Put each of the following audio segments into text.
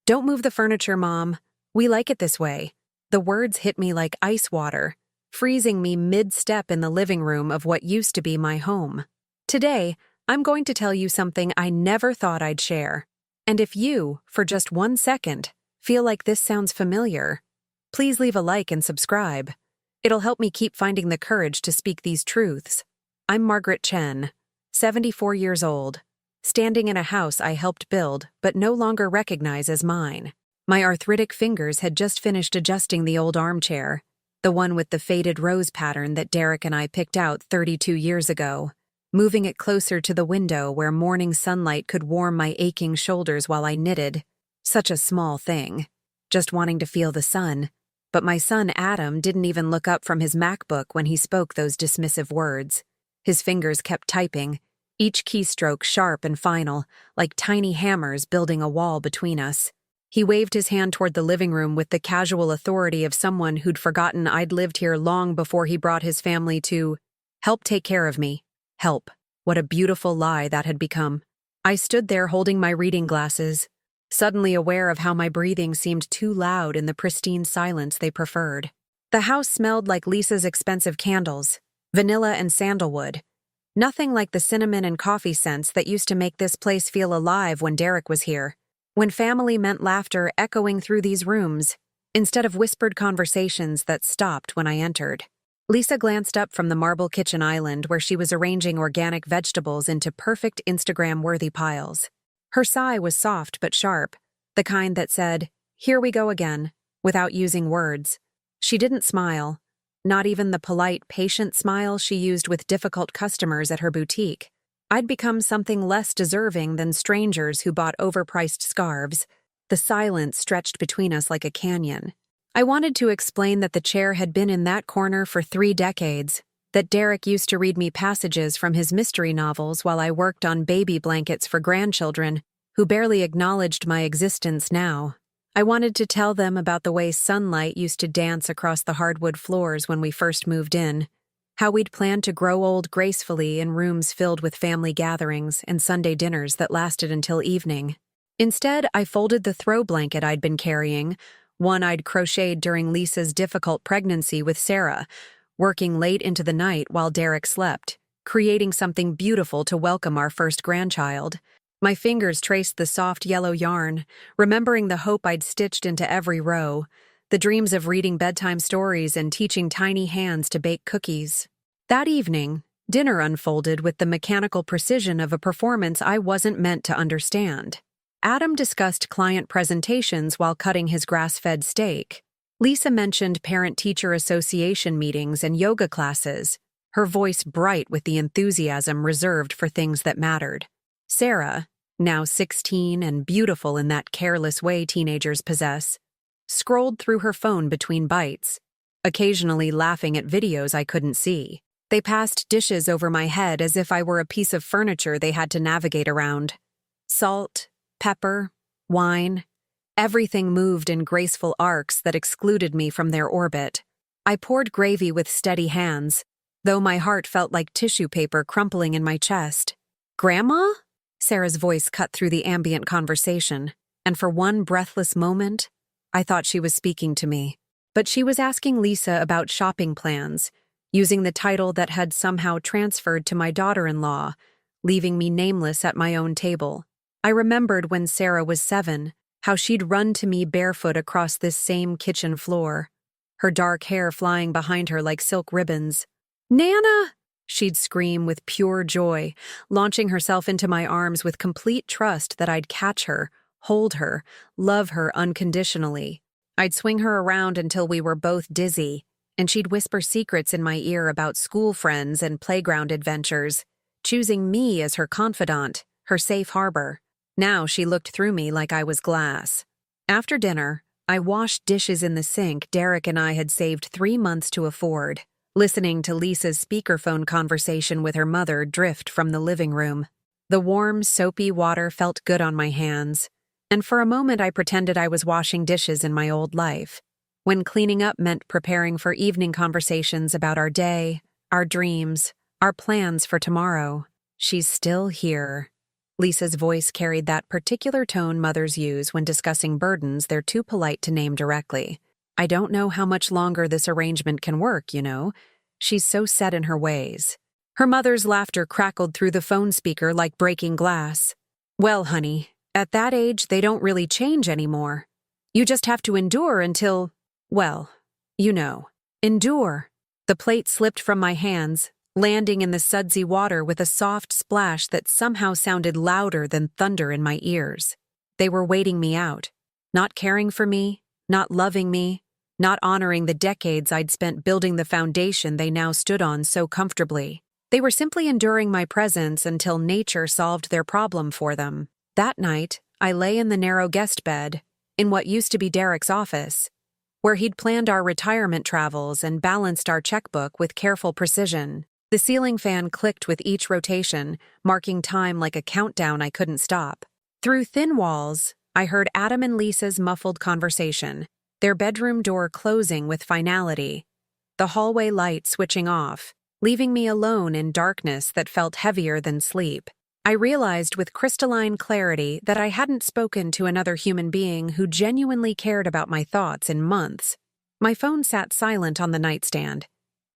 "Don't move the furniture, Mom. We like it this way." The words hit me like ice water, freezing me mid-step in the living room of what used to be my home. Today, I'm going to tell you something I never thought I'd share. And if you, for just 1 second, feel like this sounds familiar, please leave a like and subscribe. It'll help me keep finding the courage to speak these truths. I'm Margaret Chen, 74 years old, standing in a house I helped build but no longer recognize as mine. My arthritic fingers had just finished adjusting the old armchair, the one with the faded rose pattern that Derek and I picked out 32 years ago, moving it closer to the window where morning sunlight could warm my aching shoulders while I knitted. Such a small thing, just wanting to feel the sun. But my son Adam didn't even look up from his MacBook when he spoke those dismissive words. His fingers kept typing, each keystroke sharp and final, like tiny hammers building a wall between us. He waved his hand toward the living room with the casual authority of someone who'd forgotten I'd lived here long before he brought his family to help take care of me. Help. What a beautiful lie that had become. I stood there holding my reading glasses, suddenly aware of how my breathing seemed too loud in the pristine silence they preferred. The house smelled like Lisa's expensive candles, vanilla and sandalwood. Nothing like the cinnamon and coffee scents that used to make this place feel alive when Derek was here. When family meant laughter echoing through these rooms, instead of whispered conversations that stopped when I entered. Lisa glanced up from the marble kitchen island where she was arranging organic vegetables into perfect Instagram-worthy piles. Her sigh was soft but sharp, the kind that said, "Here we go again," without using words. She didn't smile, not even the polite, patient smile she used with difficult customers at her boutique. I'd become something less deserving than strangers who bought overpriced scarves. The silence stretched between us like a canyon. I wanted to explain that the chair had been in that corner for 3 decades, that Derek used to read me passages from his mystery novels while I worked on baby blankets for grandchildren who barely acknowledged my existence now. I wanted to tell them about the way sunlight used to dance across the hardwood floors when we first moved in, how we'd planned to grow old gracefully in rooms filled with family gatherings and Sunday dinners that lasted until evening. Instead, I folded the throw blanket I'd been carrying, one I'd crocheted during Lisa's difficult pregnancy with Sarah, working late into the night while Derek slept, creating something beautiful to welcome our first grandchild. My fingers traced the soft yellow yarn, remembering the hope I'd stitched into every row, the dreams of reading bedtime stories and teaching tiny hands to bake cookies. That evening, dinner unfolded with the mechanical precision of a performance I wasn't meant to understand. Adam discussed client presentations while cutting his grass-fed steak. Lisa mentioned parent-teacher association meetings and yoga classes, her voice bright with the enthusiasm reserved for things that mattered. Sarah, now 16 and beautiful in that careless way teenagers possess, scrolled through her phone between bites, occasionally laughing at videos I couldn't see. They passed dishes over my head as if I were a piece of furniture they had to navigate around. Salt, pepper, wine, everything moved in graceful arcs that excluded me from their orbit. I poured gravy with steady hands, though my heart felt like tissue paper crumpling in my chest. "Grandma?" Sarah's voice cut through the ambient conversation, and for one breathless moment, I thought she was speaking to me. But she was asking Lisa about shopping plans, using the title that had somehow transferred to my daughter-in-law, leaving me nameless at my own table. I remembered when Sarah was 7, how she'd run to me barefoot across this same kitchen floor, her dark hair flying behind her like silk ribbons. "Nana!" she'd scream with pure joy, launching herself into my arms with complete trust that I'd catch her, hold her, love her unconditionally. I'd swing her around until we were both dizzy, and she'd whisper secrets in my ear about school friends and playground adventures, choosing me as her confidant, her safe harbor. Now she looked through me like I was glass. After dinner, I washed dishes in the sink Derek and I had saved 3 months to afford, listening to Lisa's speakerphone conversation with her mother drift from the living room. The warm, soapy water felt good on my hands, and for a moment I pretended I was washing dishes in my old life, when cleaning up meant preparing for evening conversations about our day, our dreams, our plans for tomorrow. She's still here. Lisa's voice carried that particular tone mothers use when discussing burdens they're too polite to name directly. I don't know how much longer this arrangement can work, you know. She's so set in her ways. Her mother's laughter crackled through the phone speaker like breaking glass. Well, honey, at that age, they don't really change anymore. You just have to endure until, well, you know. Endure. The plate slipped from my hands, landing in the sudsy water with a soft splash that somehow sounded louder than thunder in my ears. They were waiting me out, not caring for me, not loving me, not honoring the decades I'd spent building the foundation they now stood on so comfortably. They were simply enduring my presence until nature solved their problem for them. That night, I lay in the narrow guest bed, in what used to be Derek's office, where he'd planned our retirement travels and balanced our checkbook with careful precision. The ceiling fan clicked with each rotation, marking time like a countdown I couldn't stop. Through thin walls, I heard Adam and Lisa's muffled conversation, their bedroom door closing with finality, the hallway light switching off, leaving me alone in darkness that felt heavier than sleep. I realized with crystalline clarity that I hadn't spoken to another human being who genuinely cared about my thoughts in months. My phone sat silent on the nightstand,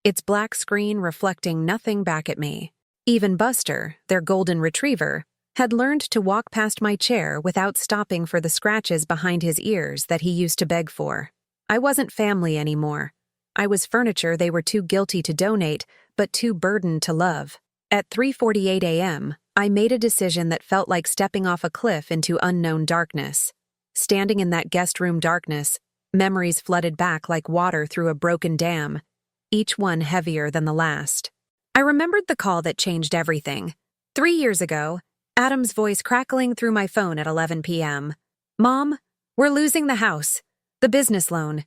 its black screen reflecting nothing back at me. Even Buster, their golden retriever, had learned to walk past my chair without stopping for the scratches behind his ears that he used to beg for. I wasn't family anymore. I was furniture they were too guilty to donate, but too burdened to love. At 3:48 a.m., I made a decision that felt like stepping off a cliff into unknown darkness. Standing in that guest room darkness, memories flooded back like water through a broken dam, each one heavier than the last. I remembered the call that changed everything. 3 years ago, Adam's voice crackling through my phone at 11 p.m. "Mom, we're losing the house. The business loan.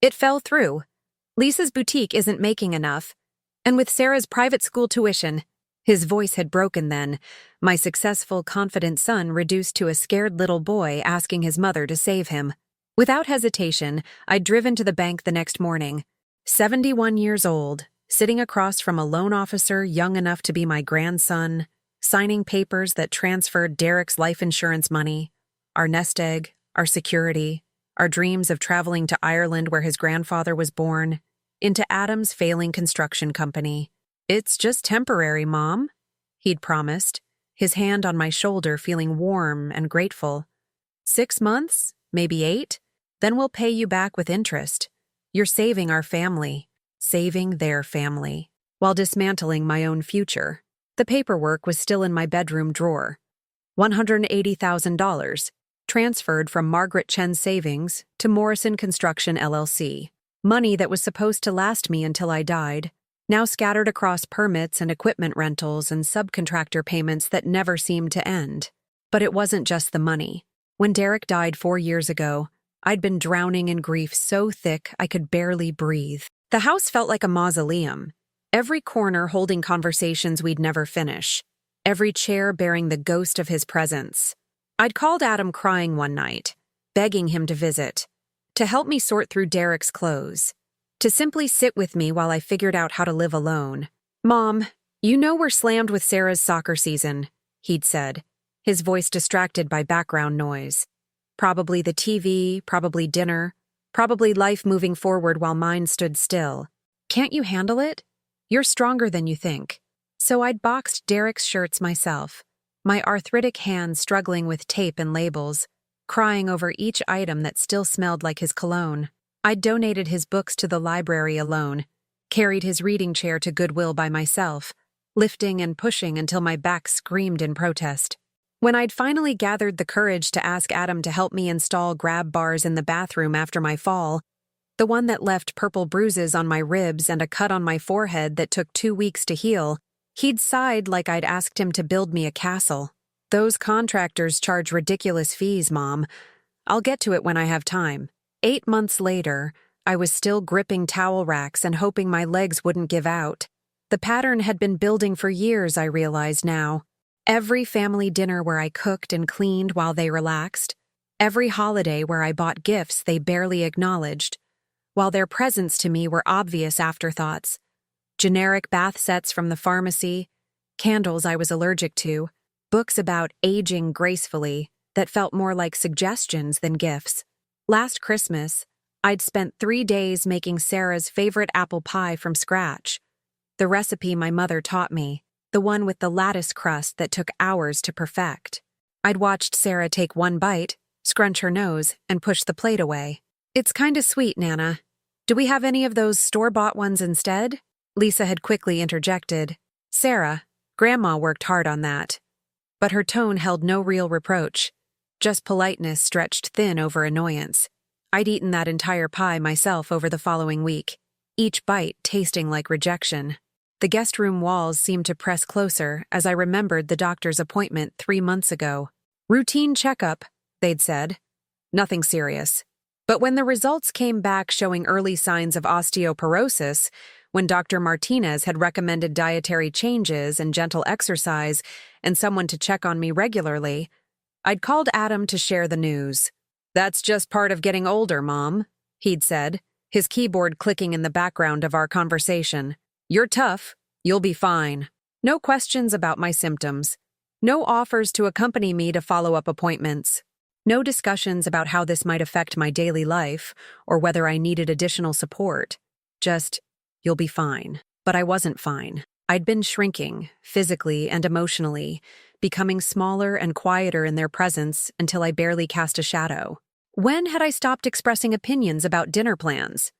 It fell through. Lisa's boutique isn't making enough. And with Sarah's private school tuition..." His voice had broken then, my successful, confident son reduced to a scared little boy asking his mother to save him. Without hesitation, I'd driven to the bank the next morning. 71 years old, sitting across from a loan officer young enough to be my grandson, signing papers that transferred Derek's life insurance money, our nest egg, our security, our dreams of traveling to Ireland where his grandfather was born, into Adam's failing construction company. "It's just temporary, Mom," he'd promised, his hand on my shoulder feeling warm and grateful. 6 months, maybe 8, then we'll pay you back with interest. You're saving our family, saving their family, while dismantling my own future. The paperwork was still in my bedroom drawer. $180,000, transferred from Margaret Chen's savings to Morrison Construction LLC. Money that was supposed to last me until I died, now scattered across permits and equipment rentals and subcontractor payments that never seemed to end. But it wasn't just the money. When Derek died 4 years ago, I'd been drowning in grief so thick I could barely breathe. The house felt like a mausoleum, every corner holding conversations we'd never finish, every chair bearing the ghost of his presence. I'd called Adam crying one night, begging him to visit, to help me sort through Derek's clothes, to simply sit with me while I figured out how to live alone. "Mom, you know we're slammed with Sarah's soccer season," he'd said, his voice distracted by background noise. Probably the TV, probably dinner, probably life moving forward while mine stood still. "Can't you handle it? You're stronger than you think." So I'd boxed Derek's shirts myself, my arthritic hands struggling with tape and labels, crying over each item that still smelled like his cologne. I'd donated his books to the library alone, carried his reading chair to Goodwill by myself, lifting and pushing until my back screamed in protest. When I'd finally gathered the courage to ask Adam to help me install grab bars in the bathroom after my fall, the one that left purple bruises on my ribs and a cut on my forehead that took 2 weeks to heal, he'd sighed like I'd asked him to build me a castle. "Those contractors charge ridiculous fees, Mom. I'll get to it when I have time." 8 months later, I was still gripping towel racks and hoping my legs wouldn't give out. The pattern had been building for years, I realized now. Every family dinner where I cooked and cleaned while they relaxed, every holiday where I bought gifts they barely acknowledged, while their presents to me were obvious afterthoughts. Generic bath sets from the pharmacy, candles I was allergic to, Books about aging gracefully that felt more like suggestions than gifts. Last Christmas, I'd spent 3 days making Sarah's favorite apple pie from scratch. The recipe my mother taught me, the one with the lattice crust that took hours to perfect. I'd watched Sarah take one bite, scrunch her nose, and push the plate away. "It's kinda sweet, Nana. Do we have any of those store-bought ones instead?" Lisa had quickly interjected. "Sarah, Grandma worked hard on that." But her tone held no real reproach, just politeness stretched thin over annoyance. I'd eaten that entire pie myself over the following week, each bite tasting like rejection. The guest room walls seemed to press closer as I remembered the doctor's appointment 3 months ago. "Routine checkup," they'd said. Nothing serious. But when the results came back showing early signs of osteoporosis, when Dr. Martinez had recommended dietary changes and gentle exercise and someone to check on me regularly, I'd called Adam to share the news. "That's just part of getting older, Mom," he'd said, his keyboard clicking in the background of our conversation. "You're tough. You'll be fine." No questions about my symptoms. No offers to accompany me to follow-up appointments. No discussions about how this might affect my daily life or whether I needed additional support. Just, "You'll be fine." But I wasn't fine. I'd been shrinking, physically and emotionally, becoming smaller and quieter in their presence until I barely cast a shadow. When had I stopped expressing opinions about dinner plans?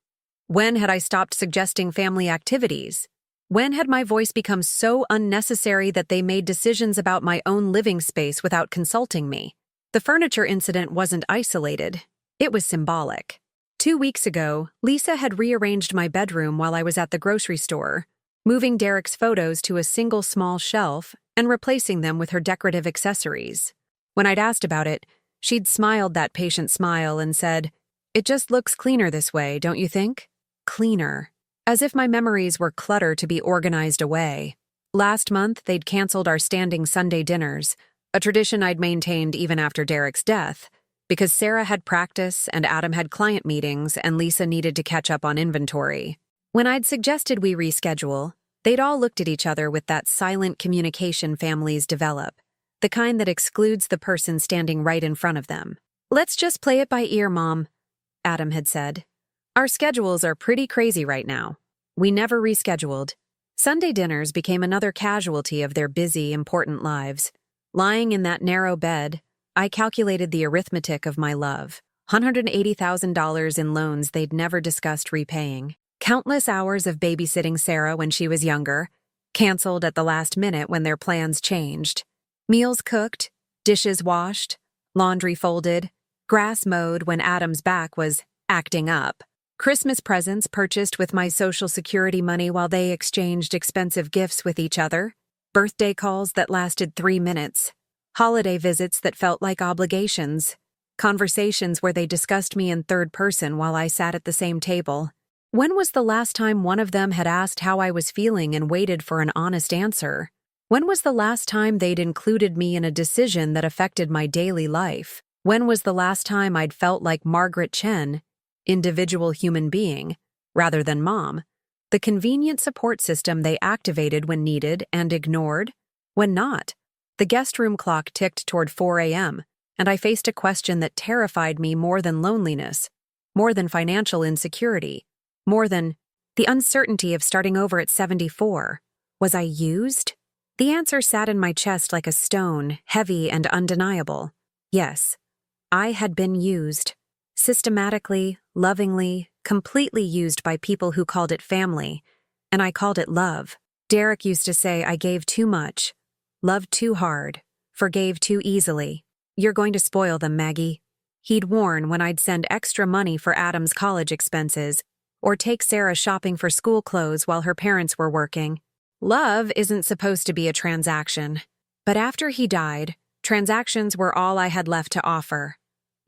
When had I stopped suggesting family activities? When had my voice become so unnecessary that they made decisions about my own living space without consulting me? The furniture incident wasn't isolated. It was symbolic. 2 weeks ago, Lisa had rearranged my bedroom while I was at the grocery store, moving Derek's photos to a single small shelf and replacing them with her decorative accessories. When I'd asked about it, she'd smiled that patient smile and said, "It just looks cleaner this way, don't you think?" Cleaner. As if my memories were clutter to be organized away. Last month, they'd canceled our standing Sunday dinners, a tradition I'd maintained even after Derek's death, because Sarah had practice and Adam had client meetings and Lisa needed to catch up on inventory. When I'd suggested we reschedule, they'd all looked at each other with that silent communication families develop, the kind that excludes the person standing right in front of them. "Let's just play it by ear, Mom," Adam had said. "Our schedules are pretty crazy right now." We never rescheduled. Sunday dinners became another casualty of their busy, important lives. Lying in that narrow bed, I calculated the arithmetic of my love. $180,000 in loans they'd never discussed repaying. Countless hours of babysitting Sarah when she was younger, canceled at the last minute when their plans changed. Meals cooked, dishes washed, laundry folded, grass mowed when Adam's back was acting up. Christmas presents purchased with my Social Security money while they exchanged expensive gifts with each other. Birthday calls that lasted 3 minutes. Holiday visits that felt like obligations. Conversations where they discussed me in third person while I sat at the same table. When was the last time one of them had asked how I was feeling and waited for an honest answer? When was the last time they'd included me in a decision that affected my daily life? When was the last time I'd felt like Margaret Chen, individual human being, rather than Mom, the convenient support system they activated when needed and ignored when not? The guest room clock ticked toward 4 a.m., and I faced a question that terrified me more than loneliness, more than financial insecurity, more than the uncertainty of starting over at 74. Was I used? The answer sat in my chest like a stone, heavy and undeniable. Yes, I had been used. Systematically, lovingly, completely used by people who called it family, and I called it love. Derek used to say I gave too much, loved too hard, forgave too easily. "You're going to spoil them, Maggie," he'd warn when I'd send extra money for Adam's college expenses or take Sarah shopping for school clothes while her parents were working. Love isn't supposed to be a transaction. But after he died, transactions were all I had left to offer.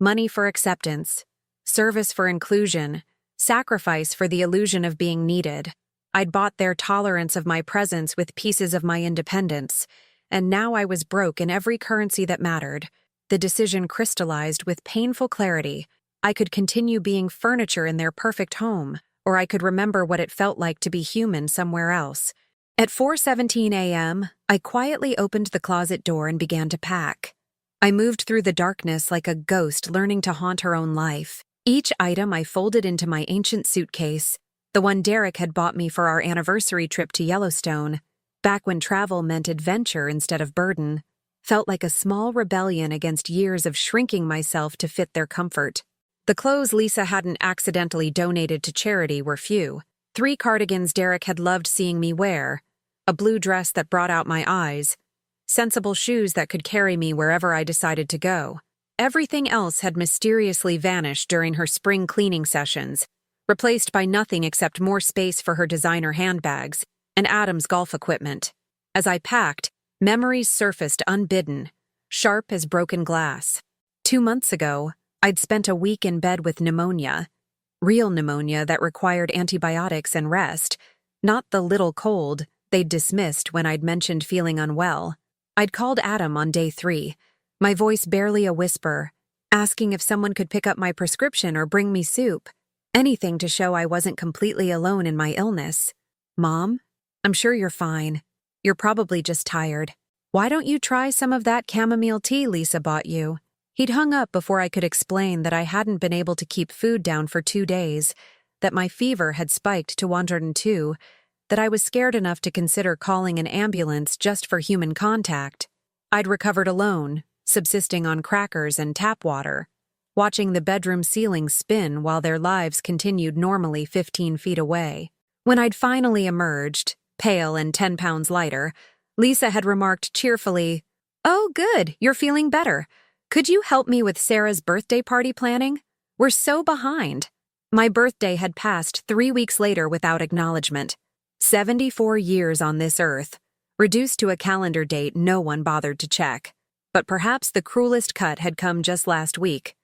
Money for acceptance, service for inclusion, sacrifice for the illusion of being needed. I'd bought their tolerance of my presence with pieces of my independence, and now I was broke in every currency that mattered. The decision crystallized with painful clarity. I could continue being furniture in their perfect home, or I could remember what it felt like to be human somewhere else. At 4:17 a.m., I quietly opened the closet door and began to pack. I moved through the darkness like a ghost learning to haunt her own life. Each item I folded into my ancient suitcase, the one Derek had bought me for our anniversary trip to Yellowstone, back when travel meant adventure instead of burden, felt like a small rebellion against years of shrinking myself to fit their comfort. The clothes Lisa hadn't accidentally donated to charity were few. 3 cardigans Derek had loved seeing me wear, a blue dress that brought out my eyes, sensible shoes that could carry me wherever I decided to go. Everything else had mysteriously vanished during her spring cleaning sessions, replaced by nothing except more space for her designer handbags and Adam's golf equipment. As I packed, memories surfaced unbidden, sharp as broken glass. 2 months ago, I'd spent a week in bed with pneumonia. Real pneumonia that required antibiotics and rest, not the little cold they'd dismissed when I'd mentioned feeling unwell. I'd called Adam on day 3, my voice barely a whisper, asking if someone could pick up my prescription or bring me soup. Anything to show I wasn't completely alone in my illness. "Mom, I'm sure you're fine. You're probably just tired. Why don't you try some of that chamomile tea Lisa bought you?" He'd hung up before I could explain that I hadn't been able to keep food down for 2 days, that my fever had spiked to 102, that I was scared enough to consider calling an ambulance just for human contact. I'd recovered alone, subsisting on crackers and tap water, watching the bedroom ceiling spin while their lives continued normally 15 feet away. When I'd finally emerged, pale and 10 pounds lighter, Lisa had remarked cheerfully, "Oh, good, you're feeling better. Could you help me with Sarah's birthday party planning? We're so behind." My birthday had passed 3 weeks later without acknowledgement. 74 years on this earth, reduced to a calendar date no one bothered to check. But perhaps the cruelest cut had come just last week,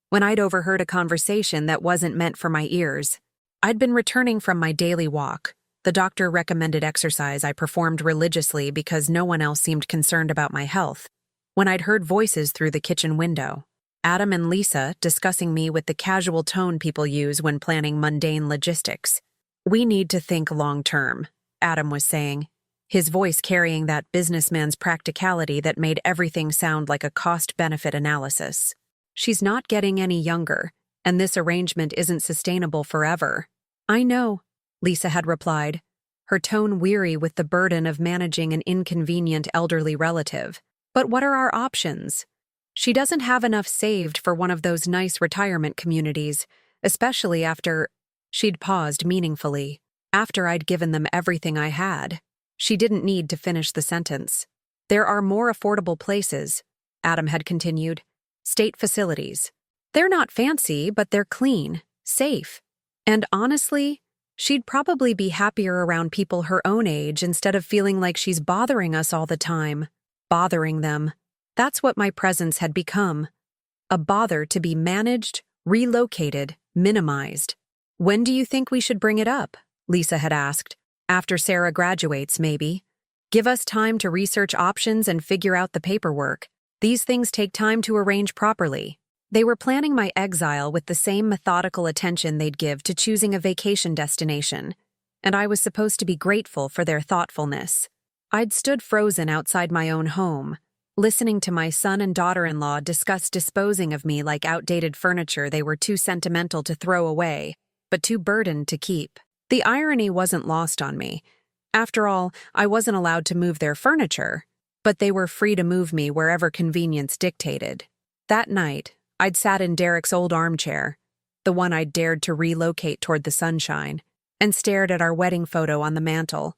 when I'd overheard a conversation that wasn't meant for my ears. I'd been returning from my daily walk, the doctor-recommended exercise I performed religiously because no one else seemed concerned about my health, when I'd heard voices through the kitchen window. Adam and Lisa discussing me with the casual tone people use when planning mundane logistics. "We need to think long-term," Adam was saying, his voice carrying that businessman's practicality that made everything sound like a cost-benefit analysis. "She's not getting any younger, and this arrangement isn't sustainable forever." "I know," Lisa had replied, her tone weary with the burden of managing an inconvenient elderly relative. "But what are our options? She doesn't have enough saved for one of those nice retirement communities, especially after—" She'd paused meaningfully. "After I'd given them everything I had." She didn't need to finish the sentence. "There are more affordable places," Adam had continued. "State facilities. They're not fancy, but they're clean, safe. And honestly, she'd probably be happier around people her own age instead of feeling like she's bothering us all the time. Bothering them. That's what my presence had become. A bother to be managed, relocated, minimized. "When do you think we should bring it up?" Lisa had asked. "After Sarah graduates, maybe. Give us time to research options and figure out the paperwork. These things take time to arrange properly." They were planning my exile with the same methodical attention they'd give to choosing a vacation destination, and I was supposed to be grateful for their thoughtfulness. I'd stood frozen outside my own home, listening to my son and daughter-in-law discuss disposing of me like outdated furniture they were too sentimental to throw away, but too burdened to keep. The irony wasn't lost on me. After all, I wasn't allowed to move their furniture, but they were free to move me wherever convenience dictated. That night, I'd sat in Derek's old armchair, the one I'd dared to relocate toward the sunshine, and stared at our wedding photo on the mantel.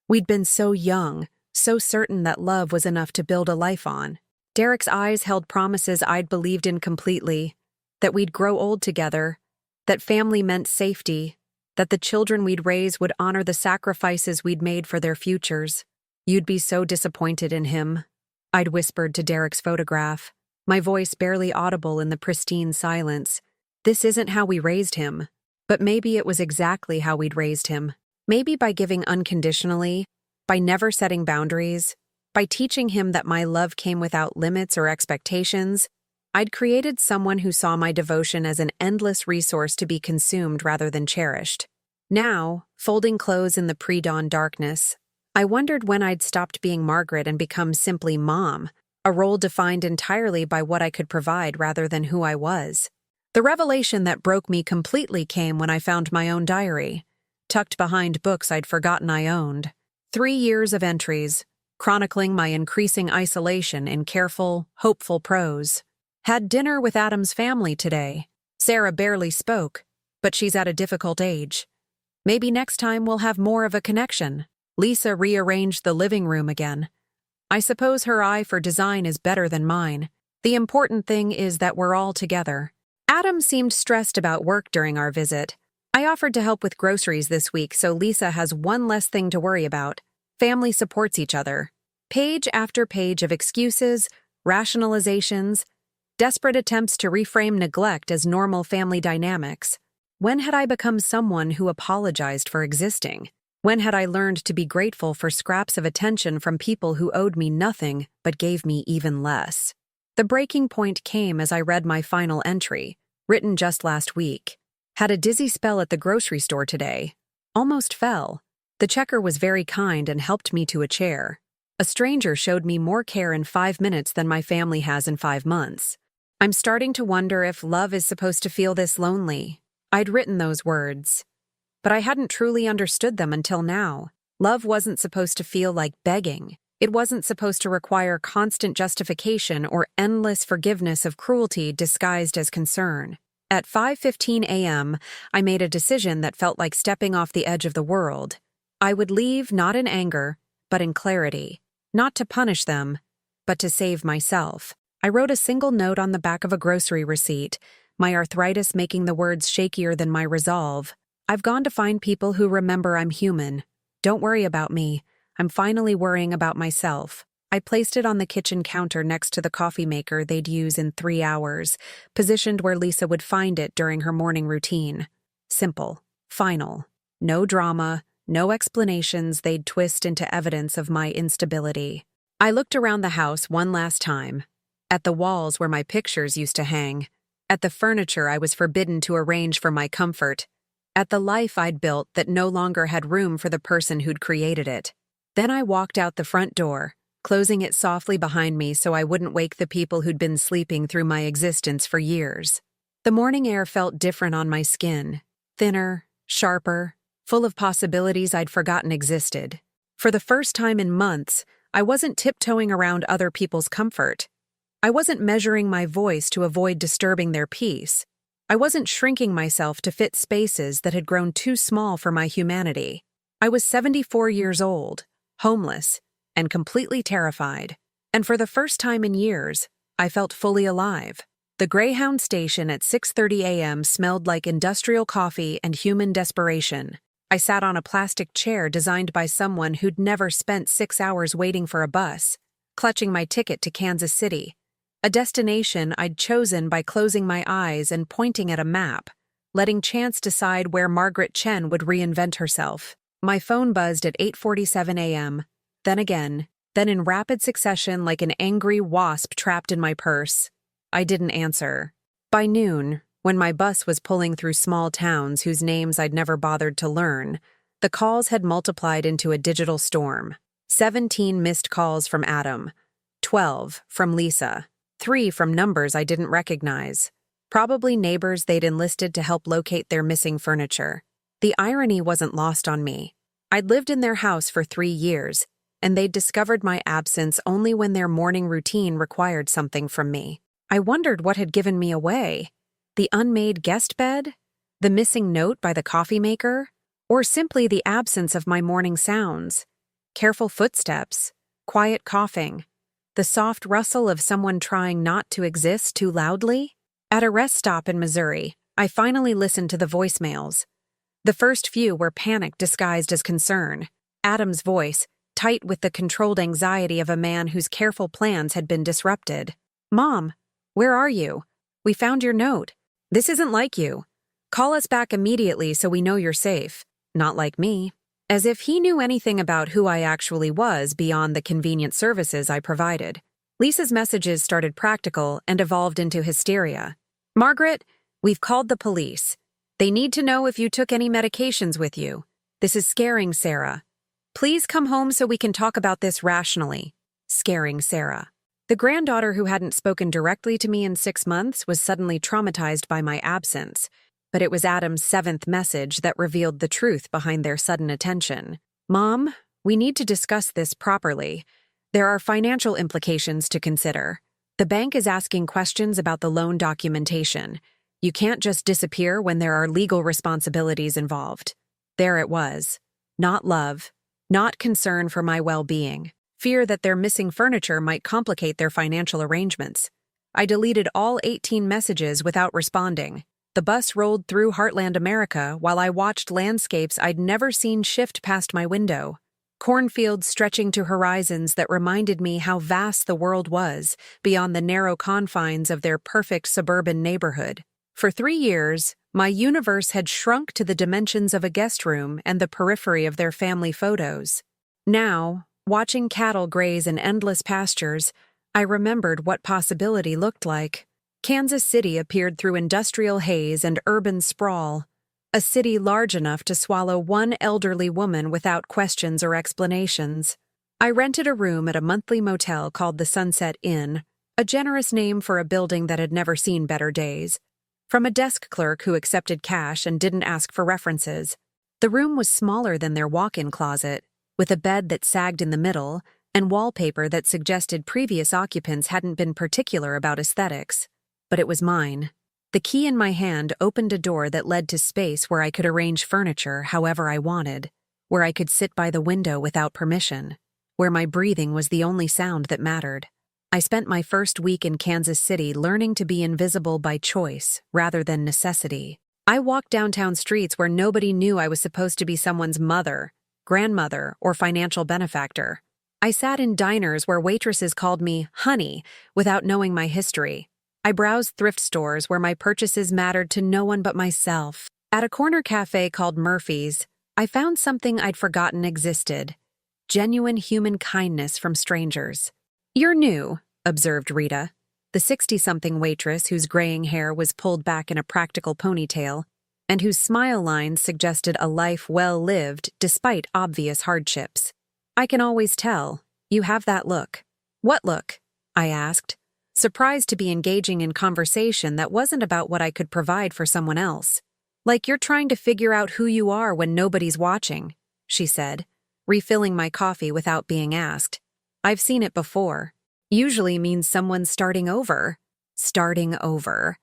We'd been so young, so certain that love was enough to build a life on. Derek's eyes held promises I'd believed in completely, that we'd grow old together, that family meant safety, that the children we'd raise would honor the sacrifices we'd made for their futures. "You'd be so disappointed in him," I'd whispered to Derek's photograph, my voice barely audible in the pristine silence. "This isn't how we raised him." But maybe it was exactly how we'd raised him. Maybe by giving unconditionally, by never setting boundaries, by teaching him that my love came without limits or expectations, I'd created someone who saw my devotion as an endless resource to be consumed rather than cherished. Now, folding clothes in the pre-dawn darkness, I wondered when I'd stopped being Margaret and become simply Mom, a role defined entirely by what I could provide rather than who I was. The revelation that broke me completely came when I found my own diary, tucked behind books I'd forgotten I owned. 3 years of entries, chronicling my increasing isolation in careful, hopeful prose. Had dinner with Adam's family today. Sarah barely spoke, but she's at a difficult age. Maybe next time we'll have more of a connection. Lisa rearranged the living room again. I suppose her eye for design is better than mine. The important thing is that we're all together. Adam seemed stressed about work during our visit. I offered to help with groceries this week so Lisa has one less thing to worry about. Family supports each other. Page after page of excuses, rationalizations, desperate attempts to reframe neglect as normal family dynamics. When had I become someone who apologized for existing? When had I learned to be grateful for scraps of attention from people who owed me nothing but gave me even less? The breaking point came as I read my final entry, written just last week. Had a dizzy spell at the grocery store today. Almost fell. The checker was very kind and helped me to a chair. A stranger showed me more care in 5 minutes than my family has in 5 months. I'm starting to wonder if love is supposed to feel this lonely. I'd written those words, but I hadn't truly understood them until now. Love wasn't supposed to feel like begging. It wasn't supposed to require constant justification or endless forgiveness of cruelty disguised as concern. At 5:15 a.m., I made a decision that felt like stepping off the edge of the world. I would leave not in anger, but in clarity. Not to punish them, but to save myself. I wrote a single note on the back of a grocery receipt, my arthritis making the words shakier than my resolve. I've gone to find people who remember I'm human. Don't worry about me. I'm finally worrying about myself. I placed it on the kitchen counter next to the coffee maker they'd use in 3 hours, positioned where Lisa would find it during her morning routine. Simple. Final. No drama, no explanations they'd twist into evidence of my instability. I looked around the house one last time. At the walls where my pictures used to hang. At the furniture I was forbidden to arrange for my comfort. At the life I'd built that no longer had room for the person who'd created it. Then I walked out the front door, closing it softly behind me so I wouldn't wake the people who'd been sleeping through my existence for years. The morning air felt different on my skin, thinner, sharper, full of possibilities I'd forgotten existed. For the first time in months, I wasn't tiptoeing around other people's comfort. I wasn't measuring my voice to avoid disturbing their peace. I wasn't shrinking myself to fit spaces that had grown too small for my humanity. I was 74 years old, homeless, and completely terrified. And for the first time in years, I felt fully alive. The Greyhound station at 6:30 a.m. smelled like industrial coffee and human desperation. I sat on a plastic chair designed by someone who'd never spent 6 hours waiting for a bus, clutching my ticket to Kansas City, a destination I'd chosen by closing my eyes and pointing at a map, letting chance decide where Margaret Chen would reinvent herself. My phone buzzed at 8:47 a.m., then again, then in rapid succession like an angry wasp trapped in my purse. I didn't answer. By noon, when my bus was pulling through small towns whose names I'd never bothered to learn, the calls had multiplied into a digital storm. 17 missed calls from Adam, 12 from Lisa, 3 from numbers I didn't recognize. Probably neighbors they'd enlisted to help locate their missing furniture. The irony wasn't lost on me. I'd lived in their house for 3 years, and they'd discovered my absence only when their morning routine required something from me. I wondered what had given me away. The unmade guest bed? The missing note by the coffee maker? Or simply the absence of my morning sounds? Careful footsteps, quiet coughing, the soft rustle of someone trying not to exist too loudly? At a rest stop in Missouri, I finally listened to the voicemails. The first few were panic disguised as concern. Adam's voice, tight with the controlled anxiety of a man whose careful plans had been disrupted. "Mom, where are you? We found your note. This isn't like you. Call us back immediately so we know you're safe." Not like me. As if he knew anything about who I actually was beyond the convenient services I provided. Lisa's messages started practical and evolved into hysteria. "Margaret, we've called the police. They need to know if you took any medications with you. This is scaring Sarah. Please come home so we can talk about this rationally, scaring Sarah. The granddaughter who hadn't spoken directly to me in 6 months was suddenly traumatized by my absence, but it was Adam's 7th message that revealed the truth behind their sudden attention. Mom, we need to discuss this properly. There are financial implications to consider. The bank is asking questions about the loan documentation. You can't just disappear when there are legal responsibilities involved. There it was. Not love. Not concern for my well-being. Fear that their missing furniture might complicate their financial arrangements. I deleted all 18 messages without responding. The bus rolled through Heartland America while I watched landscapes I'd never seen shift past my window. Cornfields stretching to horizons that reminded me how vast the world was beyond the narrow confines of their perfect suburban neighborhood. For 3 years, my universe had shrunk to the dimensions of a guest room and the periphery of their family photos. Now, watching cattle graze in endless pastures, I remembered what possibility looked like. Kansas City appeared through industrial haze and urban sprawl, a city large enough to swallow one elderly woman without questions or explanations. I rented a room at a monthly motel called the Sunset Inn, a generous name for a building that had never seen better days, from a desk clerk who accepted cash and didn't ask for references. The room was smaller than their walk-in closet, with a bed that sagged in the middle and wallpaper that suggested previous occupants hadn't been particular about aesthetics. But it was mine. The key in my hand opened a door that led to space where I could arrange furniture however I wanted, where I could sit by the window without permission, where my breathing was the only sound that mattered. I spent my first week in Kansas City learning to be invisible by choice rather than necessity. I walked downtown streets where nobody knew I was supposed to be someone's mother, grandmother, or financial benefactor. I sat in diners where waitresses called me honey without knowing my history. I browsed thrift stores where my purchases mattered to no one but myself. At a corner cafe called Murphy's, I found something I'd forgotten existed: genuine human kindness from strangers. "You're new," observed Rita, the 60-something waitress whose graying hair was pulled back in a practical ponytail, and whose smile lines suggested a life well lived despite obvious hardships. "I can always tell. You have that look." "What look?" I asked, surprised to be engaging in conversation that wasn't about what I could provide for someone else. "Like you're trying to figure out who you are when nobody's watching," she said, refilling my coffee without being asked. "I've seen it before. Usually means someone's starting over." Starting over.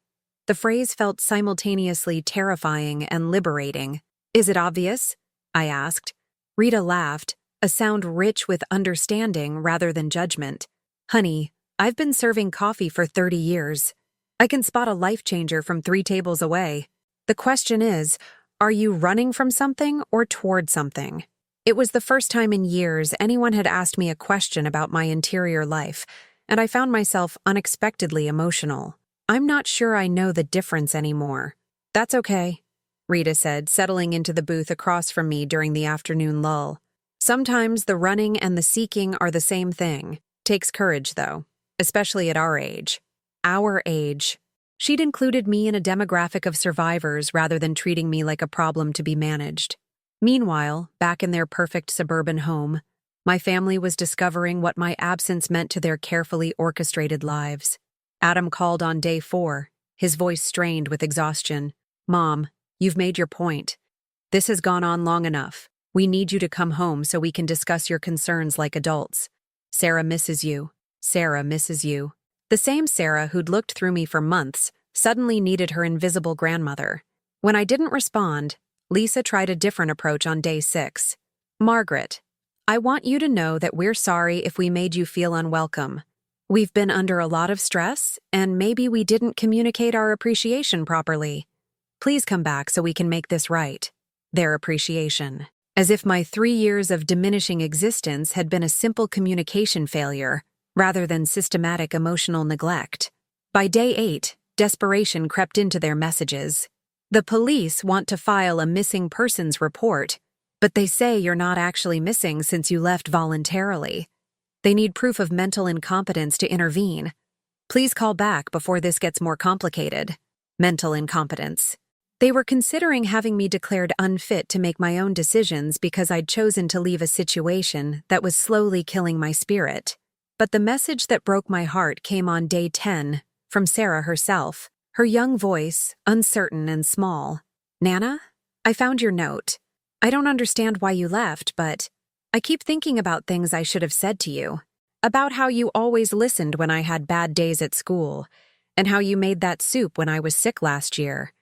The phrase felt simultaneously terrifying and liberating. "Is it obvious?" I asked. Rita laughed, a sound rich with understanding rather than judgment. "Honey, I've been serving coffee for 30 years. I can spot a life changer from 3 tables away. The question is, are you running from something or toward something?" It was the first time in years anyone had asked me a question about my interior life, and I found myself unexpectedly emotional. "I'm not sure I know the difference anymore." "That's okay," Rita said, settling into the booth across from me during the afternoon lull. "Sometimes the running and the seeking are the same thing. Takes courage, though, especially at our age." Our age. She'd included me in a demographic of survivors rather than treating me like a problem to be managed. Meanwhile, back in their perfect suburban home, my family was discovering what my absence meant to their carefully orchestrated lives. Adam called on day 4, his voice strained with exhaustion. "Mom, you've made your point. This has gone on long enough. We need you to come home so we can discuss your concerns like adults. Sarah misses you. Sarah misses you." The same Sarah who'd looked through me for months suddenly needed her invisible grandmother. When I didn't respond, Lisa tried a different approach on day 6. "Margaret, I want you to know that we're sorry if we made you feel unwelcome. We've been under a lot of stress, and maybe we didn't communicate our appreciation properly. Please come back so we can make this right." Their appreciation. As if my 3 years of diminishing existence had been a simple communication failure, rather than systematic emotional neglect. By day 8, desperation crept into their messages. "The police want to file a missing persons report, but they say you're not actually missing since you left voluntarily. They need proof of mental incompetence to intervene. Please call back before this gets more complicated." Mental incompetence. They were considering having me declared unfit to make my own decisions because I'd chosen to leave a situation that was slowly killing my spirit. But the message that broke my heart came on day 10, from Sarah herself, her young voice, uncertain and small. "Nana, I found your note. I don't understand why you left, but I keep thinking about things I should have said to you. About how you always listened when I had bad days at school, and how you made that soup when I was sick last year,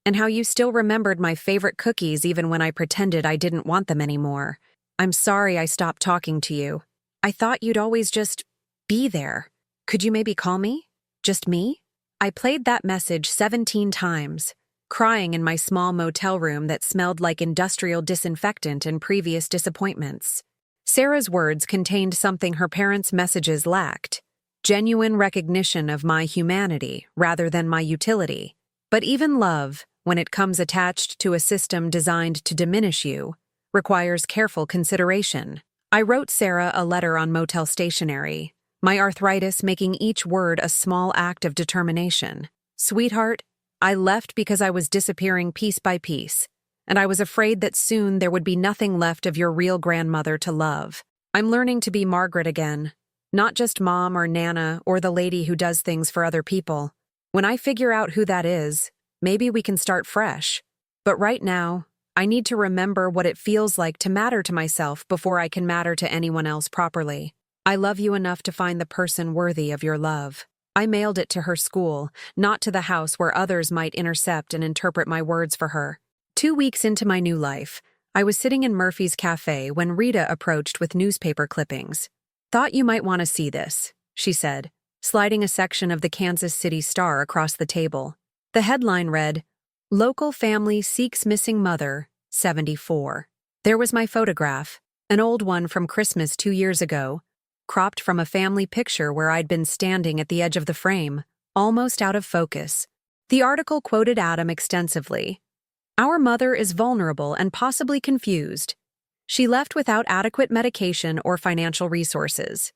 and how you still remembered my favorite cookies even when I pretended I didn't want them anymore. I'm sorry I stopped talking to you. I thought you'd always just be there. Could you maybe call me? Just me?" I played that message 17 times, crying in my small motel room that smelled like industrial disinfectant and previous disappointments. Sarah's words contained something her parents' messages lacked: genuine recognition of my humanity rather than my utility. But even love, when it comes attached to a system designed to diminish you, requires careful consideration. I wrote Sarah a letter on motel stationery, my arthritis making each word a small act of determination. "Sweetheart, I left because I was disappearing piece by piece, and I was afraid that soon there would be nothing left of your real grandmother to love. I'm learning to be Margaret again, not just Mom or Nana or the lady who does things for other people. When I figure out who that is, maybe we can start fresh. But right now, I need to remember what it feels like to matter to myself before I can matter to anyone else properly. I love you enough to find the person worthy of your love." I mailed it to her school, not to the house where others might intercept and interpret my words for her. 2 weeks into my new life, I was sitting in Murphy's cafe when Rita approached with newspaper clippings. "Thought you might want to see this," she said, sliding a section of the Kansas City Star across the table. The headline read, "Local Family Seeks Missing Mother, 74. There was my photograph, an old one from Christmas 2 years ago, cropped from a family picture where I'd been standing at the edge of the frame, almost out of focus. The article quoted Adam extensively. "Our mother is vulnerable and possibly confused. She left without adequate medication or financial resources.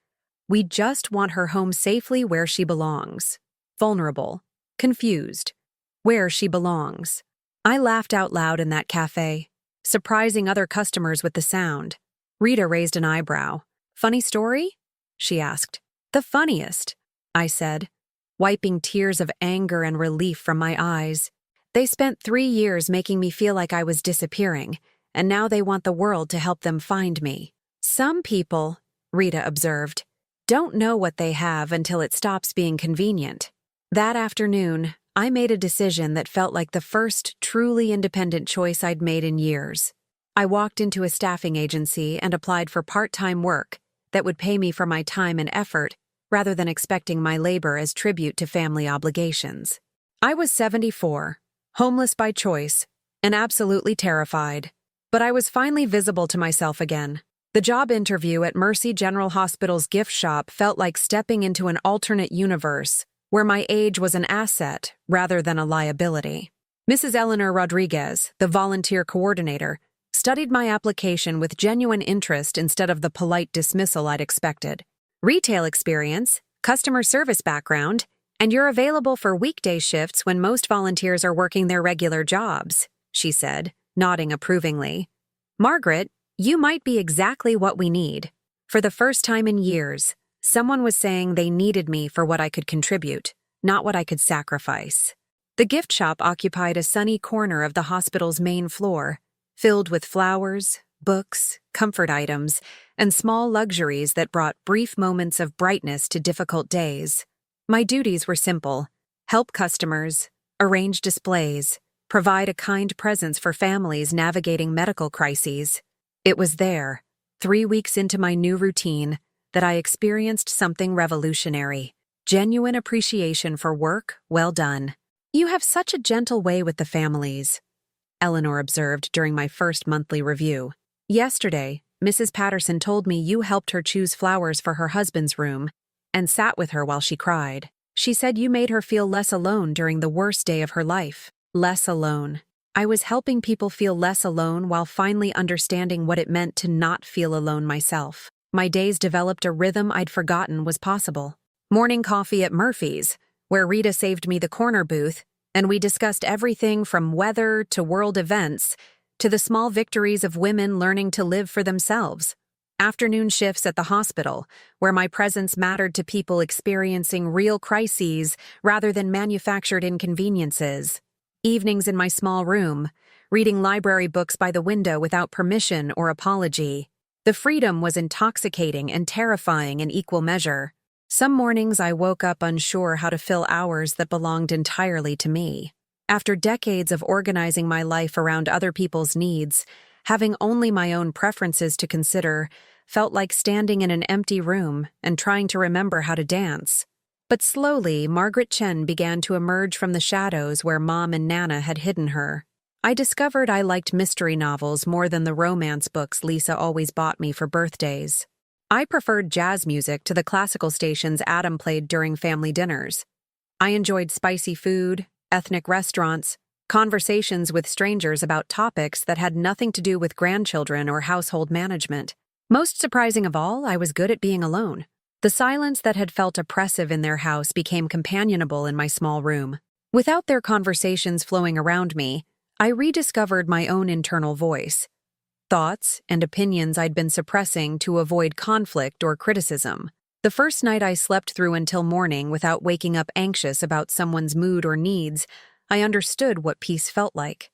We just want her home safely where she belongs. Vulnerable. Confused. Where she belongs." I laughed out loud in that cafe, surprising other customers with the sound. Rita raised an eyebrow. "Funny story?" she asked. "The funniest," I said, wiping tears of anger and relief from my eyes. They spent 3 years making me feel like I was disappearing, and now they want the world to help them find me. "Some people," Rita observed, "don't know what they have until it stops being convenient." That afternoon, I made a decision that felt like the first truly independent choice I'd made in years. I walked into a staffing agency and applied for part-time work that would pay me for my time and effort rather than expecting my labor as tribute to family obligations. I was 74, homeless by choice, and absolutely terrified. But I was finally visible to myself again. The job interview at Mercy General Hospital's gift shop felt like stepping into an alternate universe where my age was an asset rather than a liability. Mrs. Eleanor Rodriguez, the volunteer coordinator, studied my application with genuine interest instead of the polite dismissal I'd expected. "Retail experience, customer service background, and you're available for weekday shifts when most volunteers are working their regular jobs," she said, nodding approvingly. "Margaret, you might be exactly what we need." For the first time in years, someone was saying they needed me for what I could contribute, not what I could sacrifice. The gift shop occupied a sunny corner of the hospital's main floor, filled with flowers, books, comfort items, and small luxuries that brought brief moments of brightness to difficult days. My duties were simple: help customers, arrange displays, provide a kind presence for families navigating medical crises. It was there, 3 weeks into my new routine, that I experienced something revolutionary: genuine appreciation for work well done. "You have such a gentle way with the families," Eleanor observed during my first monthly review. "Yesterday, Mrs. Patterson told me you helped her choose flowers for her husband's room and sat with her while she cried. She said you made her feel less alone during the worst day of her life." Less alone. I was helping people feel less alone while finally understanding what it meant to not feel alone myself. My days developed a rhythm I'd forgotten was possible. Morning coffee at Murphy's, where Rita saved me the corner booth, and we discussed everything from weather to world events to the small victories of women learning to live for themselves. Afternoon shifts at the hospital, where my presence mattered to people experiencing real crises rather than manufactured inconveniences. Evenings in my small room, reading library books by the window without permission or apology. The freedom was intoxicating and terrifying in equal measure. Some mornings I woke up unsure how to fill hours that belonged entirely to me. After decades of organizing my life around other people's needs, having only my own preferences to consider felt like standing in an empty room and trying to remember how to dance. But slowly, Margaret Chen began to emerge from the shadows where Mom and Nana had hidden her. I discovered I liked mystery novels more than the romance books Lisa always bought me for birthdays. I preferred jazz music to the classical stations Adam played during family dinners. I enjoyed spicy food, ethnic restaurants, conversations with strangers about topics that had nothing to do with grandchildren or household management. Most surprising of all, I was good at being alone. The silence that had felt oppressive in their house became companionable in my small room. Without their conversations flowing around me, I rediscovered my own internal voice. Thoughts and opinions I'd been suppressing to avoid conflict or criticism. The first night I slept through until morning without waking up anxious about someone's mood or needs, I understood what peace felt like.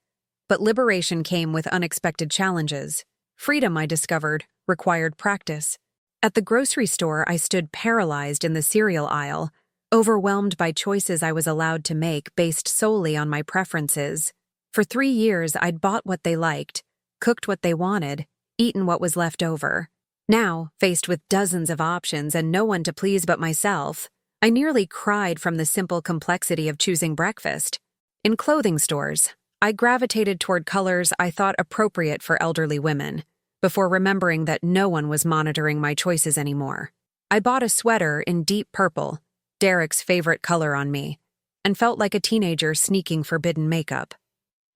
But liberation came with unexpected challenges. Freedom, I discovered, required practice. At the grocery store, I stood paralyzed in the cereal aisle, overwhelmed by choices I was allowed to make based solely on my preferences. For 3 years, I'd bought what they liked, cooked what they wanted, eaten what was left over. Now, faced with dozens of options and no one to please but myself, I nearly cried from the simple complexity of choosing breakfast. In clothing stores, I gravitated toward colors I thought appropriate for elderly women, before remembering that no one was monitoring my choices anymore. I bought a sweater in deep purple, Derek's favorite color on me, and felt like a teenager sneaking forbidden makeup.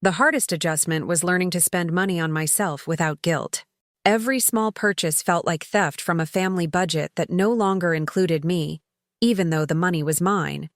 The hardest adjustment was learning to spend money on myself without guilt. Every small purchase felt like theft from a family budget that no longer included me, even though the money was mine,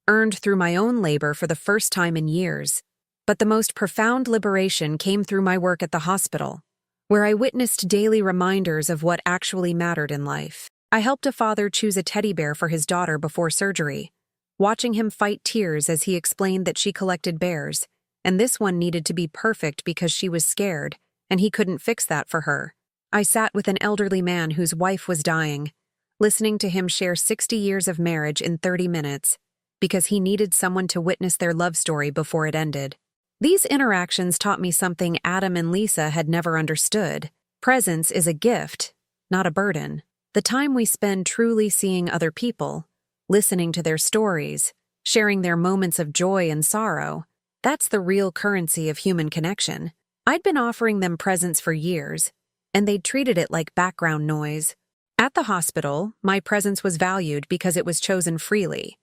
earned through my own labor for the first time in years. But the most profound liberation came through my work at the hospital, where I witnessed daily reminders of what actually mattered in life. I helped a father choose a teddy bear for his daughter before surgery, watching him fight tears as he explained that she collected bears, and this one needed to be perfect because she was scared, and he couldn't fix that for her. I sat with an elderly man whose wife was dying, listening to him share 60 years of marriage in 30 minutes, because he needed someone to witness their love story before it ended. These interactions taught me something Adam and Lisa had never understood. Presence is a gift, not a burden. The time we spend truly seeing other people, listening to their stories, sharing their moments of joy and sorrow, that's the real currency of human connection. I'd been offering them presents for years, and they'd treated it like background noise. At the hospital, my presence was valued because it was chosen freely,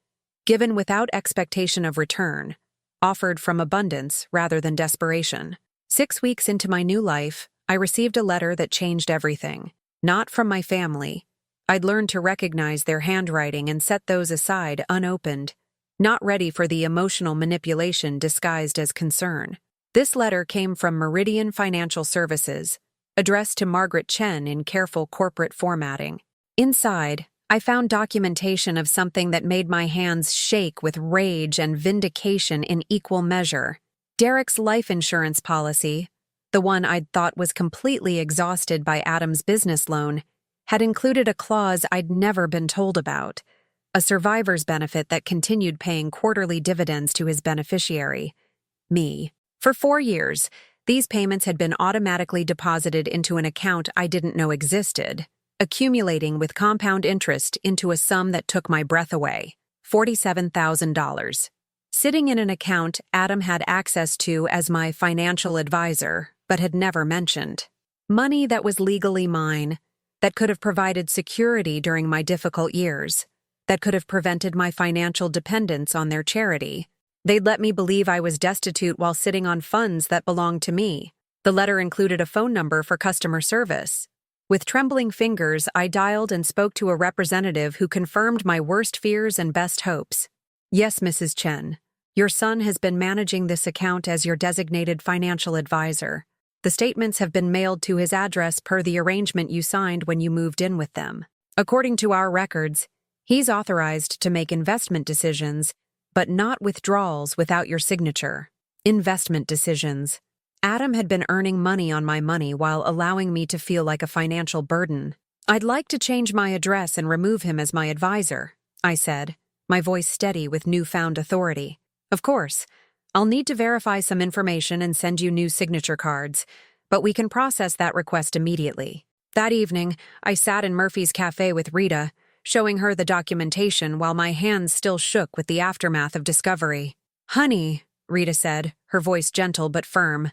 given without expectation of return, offered from abundance rather than desperation. 6 weeks into my new life, I received a letter that changed everything. Not from my family. I'd learned to recognize their handwriting and set those aside unopened, not ready for the emotional manipulation disguised as concern. This letter came from Meridian Financial Services, addressed to Margaret Chen in careful corporate formatting. Inside, I found documentation of something that made my hands shake with rage and vindication in equal measure. Derek's life insurance policy, the one I'd thought was completely exhausted by Adam's business loan, had included a clause I'd never been told about, a survivor's benefit that continued paying quarterly dividends to his beneficiary, me. For 4 years, these payments had been automatically deposited into an account I didn't know existed, accumulating with compound interest into a sum that took my breath away, $47,000. Sitting in an account Adam had access to as my financial advisor, but had never mentioned. Money that was legally mine, that could have provided security during my difficult years, that could have prevented my financial dependence on their charity. They'd let me believe I was destitute while sitting on funds that belonged to me. The letter included a phone number for customer service. With trembling fingers, I dialed and spoke to a representative who confirmed my worst fears and best hopes. "Yes, Mrs. Chen. Your son has been managing this account as your designated financial advisor. The statements have been mailed to his address per the arrangement you signed when you moved in with them. According to our records, he's authorized to make investment decisions, but not withdrawals without your signature. Investment decisions. Adam had been earning money on my money while allowing me to feel like a financial burden. I'd like to change my address and remove him as my advisor, I said, my voice steady with newfound authority. Of course, I'll need to verify some information and send you new signature cards, but we can process that request immediately. That evening, I sat in Murphy's Cafe with Rita, showing her the documentation while my hands still shook with the aftermath of discovery. "Honey," Rita said, her voice gentle but firm,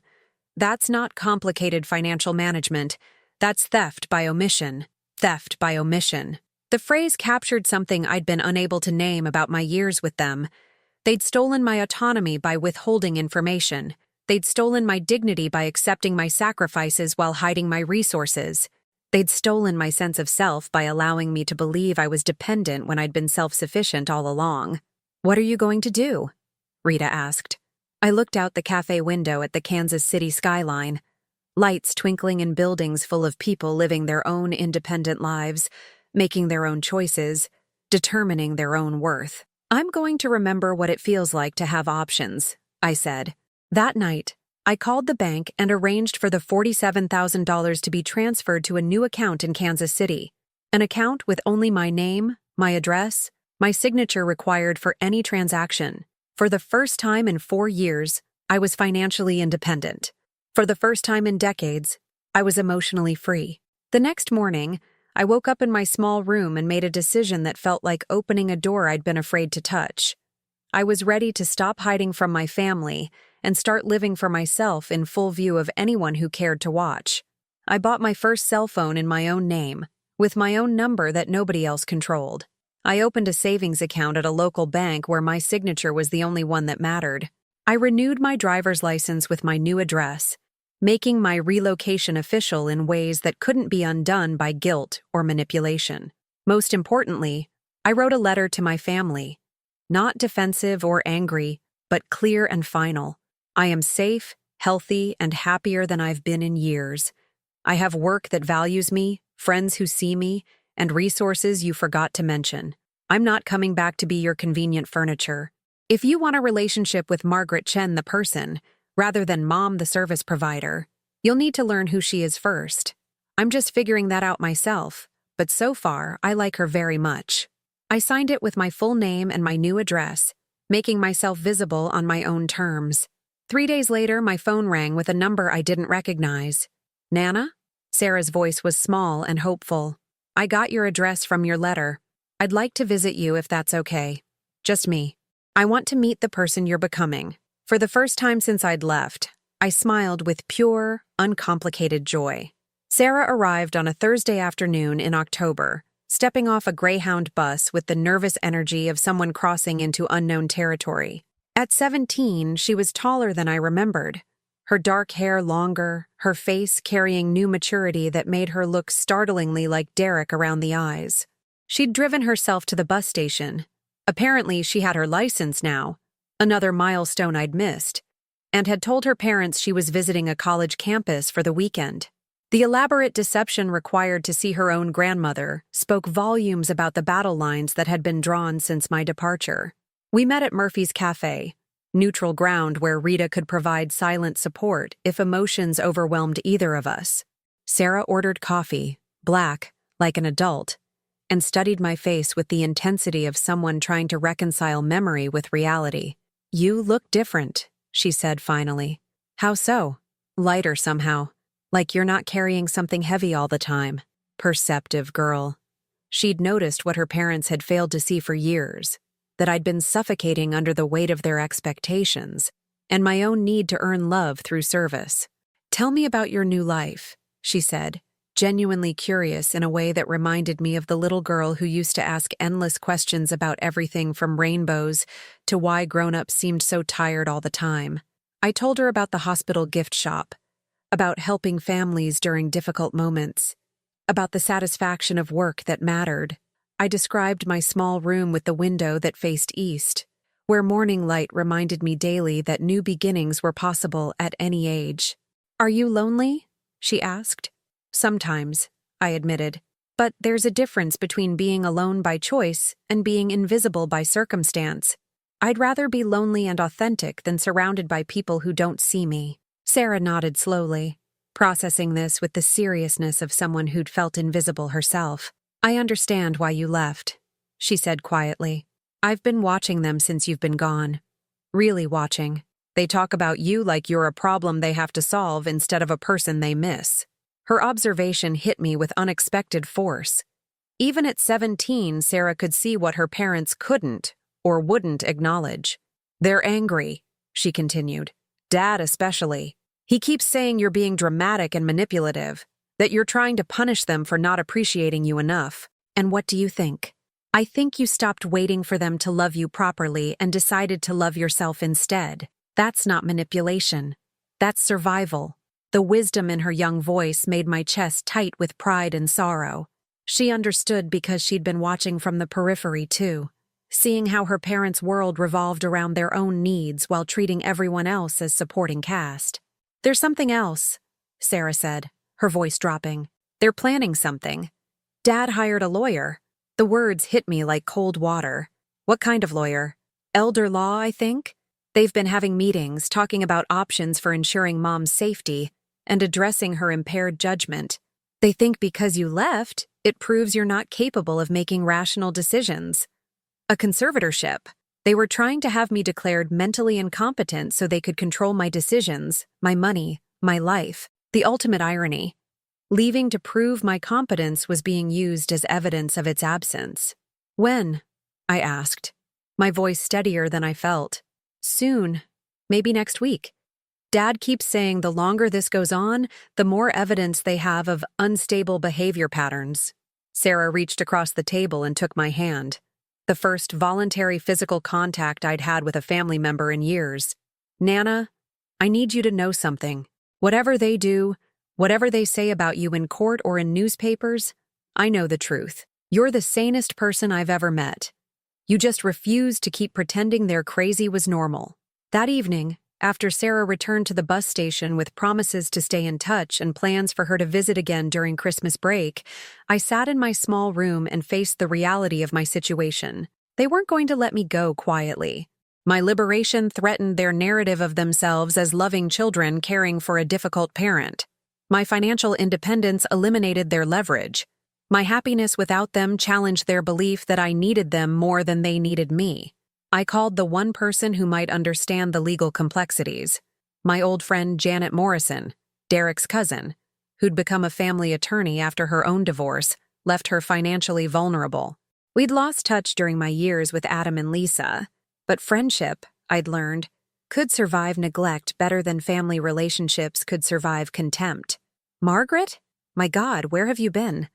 "that's not complicated financial management. That's theft by omission. Theft by omission." The phrase captured something I'd been unable to name about my years with them. They'd stolen my autonomy by withholding information. They'd stolen my dignity by accepting my sacrifices while hiding my resources. They'd stolen my sense of self by allowing me to believe I was dependent when I'd been self-sufficient all along. "What are you going to do?" Rita asked. I looked out the cafe window at the Kansas City skyline, lights twinkling in buildings full of people living their own independent lives, making their own choices, determining their own worth. "I'm going to remember what it feels like to have options," I said. That night, I called the bank and arranged for the $47,000 to be transferred to a new account in Kansas City, an account with only my name, my address, my signature required for any transaction. For the first time in 4 years, I was financially independent. For the first time in decades, I was emotionally free. The next morning, I woke up in my small room and made a decision that felt like opening a door I'd been afraid to touch. I was ready to stop hiding from my family and start living for myself in full view of anyone who cared to watch. I bought my first cell phone in my own name, with my own number that nobody else controlled. I opened a savings account at a local bank where my signature was the only one that mattered. I renewed my driver's license with my new address, making my relocation official in ways that couldn't be undone by guilt or manipulation. Most importantly, I wrote a letter to my family, not defensive or angry, but clear and final. I am safe, healthy, and happier than I've been in years. I have work that values me, friends who see me, and resources you forgot to mention. I'm not coming back to be your convenient furniture. If you want a relationship with Margaret Chen the person, rather than Mom the service provider, you'll need to learn who she is first. I'm just figuring that out myself, but so far I like her very much. I signed it with my full name and my new address, making myself visible on my own terms. 3 days later, my phone rang with a number I didn't recognize. "Nana?" Sarah's voice was small and hopeful. "I got your address from your letter. I'd like to visit you if that's okay. Just me. I want to meet the person you're becoming." For the first time since I'd left, I smiled with pure, uncomplicated joy. Sarah arrived on a Thursday afternoon in October, stepping off a Greyhound bus with the nervous energy of someone crossing into unknown territory. At 17, she was taller than I remembered, her dark hair longer, her face carrying new maturity that made her look startlingly like Derek around the eyes. She'd driven herself to the bus station. Apparently, she had her license now, another milestone I'd missed, and had told her parents she was visiting a college campus for the weekend. The elaborate deception required to see her own grandmother spoke volumes about the battle lines that had been drawn since my departure. We met at Murphy's Cafe, neutral ground where Rita could provide silent support if emotions overwhelmed either of us. Sarah ordered coffee, black, like an adult, and studied my face with the intensity of someone trying to reconcile memory with reality. "You look different," she said finally. "How so?" "Lighter somehow. Like you're not carrying something heavy all the time." Perceptive girl. She'd noticed what her parents had failed to see for years, that I'd been suffocating under the weight of their expectations, and my own need to earn love through service. "Tell me about your new life," she said, genuinely curious in a way that reminded me of the little girl who used to ask endless questions about everything from rainbows to why grown-ups seemed so tired all the time. I told her about the hospital gift shop, about helping families during difficult moments, about the satisfaction of work that mattered. I described my small room with the window that faced east, where morning light reminded me daily that new beginnings were possible at any age. "Are you lonely?" she asked. "Sometimes," I admitted. "But there's a difference between being alone by choice and being invisible by circumstance. I'd rather be lonely and authentic than surrounded by people who don't see me." Sarah nodded slowly, processing this with the seriousness of someone who'd felt invisible herself. "I understand why you left," she said quietly. "I've been watching them since you've been gone. Really watching. They talk about you like you're a problem they have to solve instead of a person they miss." Her observation hit me with unexpected force. Even at 17, Sarah could see what her parents couldn't or wouldn't acknowledge. "They're angry," she continued. "Dad especially. He keeps saying you're being dramatic and manipulative, that you're trying to punish them for not appreciating you enough. And what do you think? I think you stopped waiting for them to love you properly and decided to love yourself instead. That's not manipulation. That's survival." The wisdom in her young voice made my chest tight with pride and sorrow. She understood because she'd been watching from the periphery too, seeing how her parents' world revolved around their own needs while treating everyone else as supporting cast. "There's something else," Sarah said, her voice dropping. "They're planning something. Dad hired a lawyer." The words hit me like cold water. "What kind of lawyer?" "Elder law, I think. They've been having meetings, talking about options for ensuring Mom's safety and addressing her impaired judgment. They think because you left, it proves you're not capable of making rational decisions. A conservatorship. They were trying to have me declared mentally incompetent so they could control my decisions, my money, my life. The ultimate irony. Leaving to prove my competence was being used as evidence of its absence. "When?" I asked, my voice steadier than I felt. "Soon. Maybe next week. Dad keeps saying the longer this goes on, the more evidence they have of unstable behavior patterns." Sarah reached across the table and took my hand. The first voluntary physical contact I'd had with a family member in years. "Nana, I need you to know something. Whatever they do, whatever they say about you in court or in newspapers, I know the truth. You're the sanest person I've ever met. You just refuse to keep pretending their crazy was normal." That evening, after Sarah returned to the bus station with promises to stay in touch and plans for her to visit again during Christmas break, I sat in my small room and faced the reality of my situation. They weren't going to let me go quietly. My liberation threatened their narrative of themselves as loving children caring for a difficult parent. My financial independence eliminated their leverage. My happiness without them challenged their belief that I needed them more than they needed me. I called the one person who might understand the legal complexities. My old friend Janet Morrison, Derek's cousin, who'd become a family attorney after her own divorce, left her financially vulnerable. We'd lost touch during my years with Adam and Lisa, but friendship, I'd learned, could survive neglect better than family relationships could survive contempt. "Margaret? My God, where have you been?"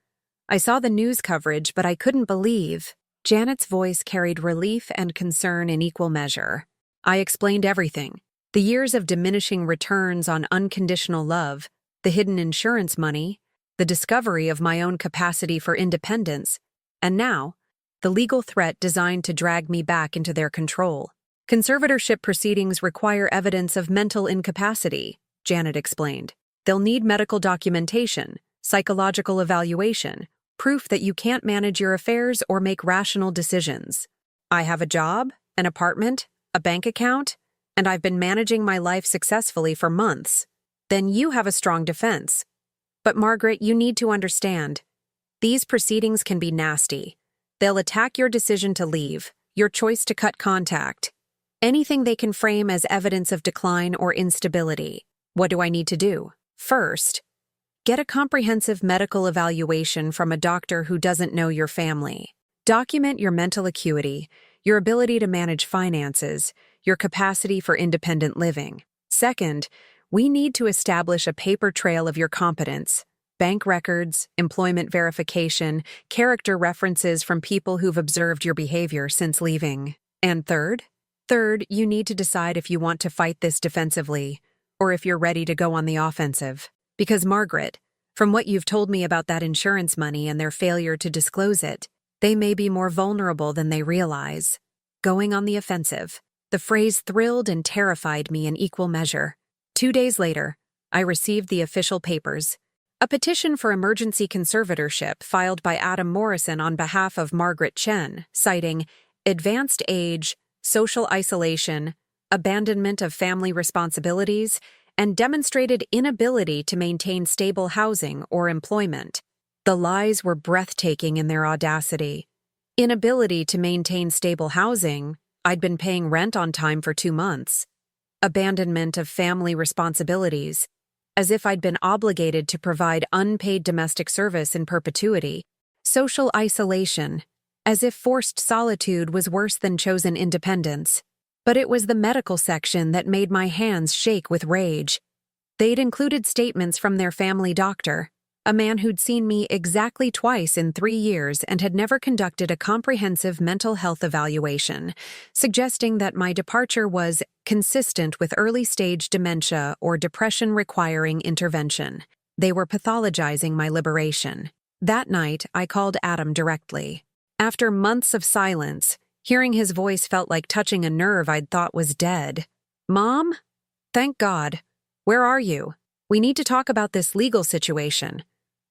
I saw the news coverage, but I couldn't believe. Janet's voice carried relief and concern in equal measure. I explained everything. The years of diminishing returns on unconditional love, the hidden insurance money, the discovery of my own capacity for independence, and now, the legal threat designed to drag me back into their control. "Conservatorship proceedings require evidence of mental incapacity," Janet explained. "They'll need medical documentation, psychological evaluation, proof that you can't manage your affairs or make rational decisions. I have a job, an apartment, a bank account, and I've been managing my life successfully for months. Then you have a strong defense. But Margaret, you need to understand. These proceedings can be nasty. They'll attack your decision to leave, your choice to cut contact. Anything they can frame as evidence of decline or instability. What do I need to do? First, get a comprehensive medical evaluation from a doctor who doesn't know your family. Document your mental acuity, your ability to manage finances, your capacity for independent living. Second, we need to establish a paper trail of your competence, bank records, employment verification, character references from people who've observed your behavior since leaving. And third, you need to decide if you want to fight this defensively or if you're ready to go on the offensive. Because Margaret, from what you've told me about that insurance money and their failure to disclose it, they may be more vulnerable than they realize. going on the offensive. The phrase thrilled and terrified me in equal measure. 2 days later, I received the official papers. A petition for emergency conservatorship filed by Adam Morrison on behalf of Margaret Chen, citing advanced age, social isolation, abandonment of family responsibilities, and demonstrated inability to maintain stable housing or employment. The lies were breathtaking in their audacity. Inability to maintain stable housing, I'd been paying rent on time for 2 months. Abandonment of family responsibilities, as if I'd been obligated to provide unpaid domestic service in perpetuity. Social isolation, as if forced solitude was worse than chosen independence. But it was the medical section that made my hands shake with rage. They'd included statements from their family doctor, a man who'd seen me exactly twice in 3 years and had never conducted a comprehensive mental health evaluation, suggesting that my departure was consistent with early-stage dementia or depression requiring intervention. They were pathologizing my liberation. That night, I called Adam directly. After months of silence, hearing his voice felt like touching a nerve I'd thought was dead. "Mom? Thank God. Where are you? We need to talk about this legal situation.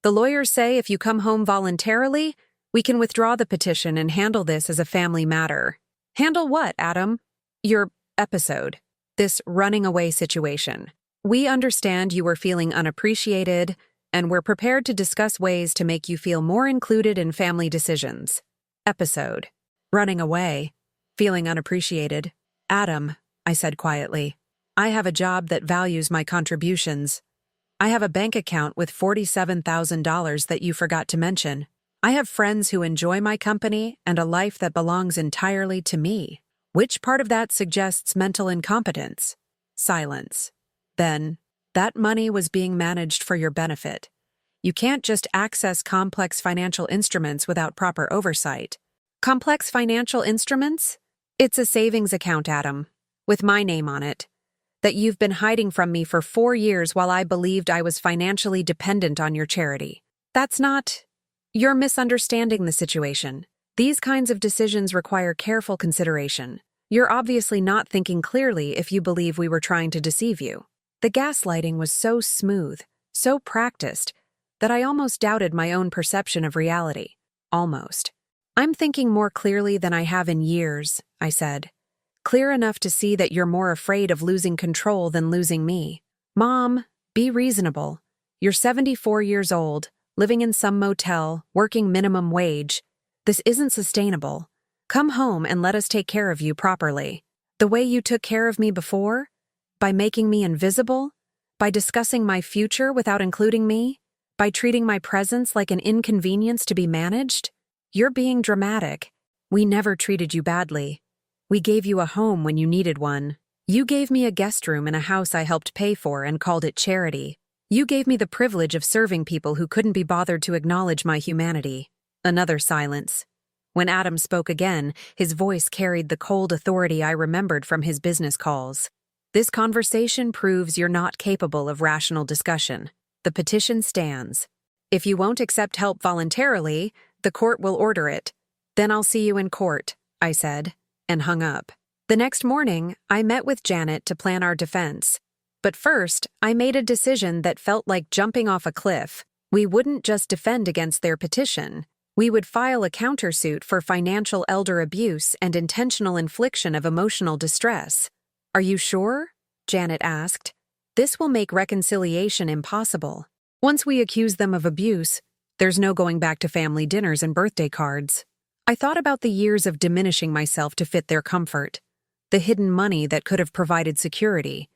The lawyers say if you come home voluntarily, we can withdraw the petition and handle this as a family matter." "Handle what, Adam?" "Your episode. This running away situation. We understand you were feeling unappreciated, and we're prepared to discuss ways to make you feel more included in family decisions." Episode. Running away. Feeling unappreciated. "Adam," I said quietly, "I have a job that values my contributions. I have a bank account with $47,000 that you forgot to mention. I have friends who enjoy my company and a life that belongs entirely to me. Which part of that suggests mental incompetence?" Silence. Then, "That money was being managed for your benefit. You can't just access complex financial instruments without proper oversight." "Complex financial instruments? It's a savings account, Adam, with my name on it, that you've been hiding from me for 4 years while I believed I was financially dependent on your charity. That's not... You're misunderstanding the situation. These kinds of decisions require careful consideration. You're obviously not thinking clearly if you believe we were trying to deceive you." The gaslighting was so smooth, so practiced, that I almost doubted my own perception of reality. Almost. "I'm thinking more clearly than I have in years," I said. "Clear enough to see that you're more afraid of losing control than losing me. Mom, be reasonable. You're 74 years old, living in some motel, working minimum wage. This isn't sustainable. Come home and let us take care of you properly. The way you took care of me before? By making me invisible? By discussing my future without including me? By treating my presence like an inconvenience to be managed? You're being dramatic. We never treated you badly. We gave you a home when you needed one. You gave me a guest room in a house I helped pay for and called it charity. You gave me the privilege of serving people who couldn't be bothered to acknowledge my humanity." Another silence. When Adam spoke again, his voice carried the cold authority I remembered from his business calls. "This conversation proves you're not capable of rational discussion. The petition stands. If you won't accept help voluntarily, the court will order it. Then I'll see you in court," I said, and hung up. The next morning, I met with Janet to plan our defense. But first, I made a decision that felt like jumping off a cliff. We wouldn't just defend against their petition. We would file a countersuit for financial elder abuse and intentional infliction of emotional distress. "Are you sure?" Janet asked. "This will make reconciliation impossible. Once we accuse them of abuse, there's no going back to family dinners and birthday cards." I thought about the years of diminishing myself to fit their comfort, the hidden money that could have provided security,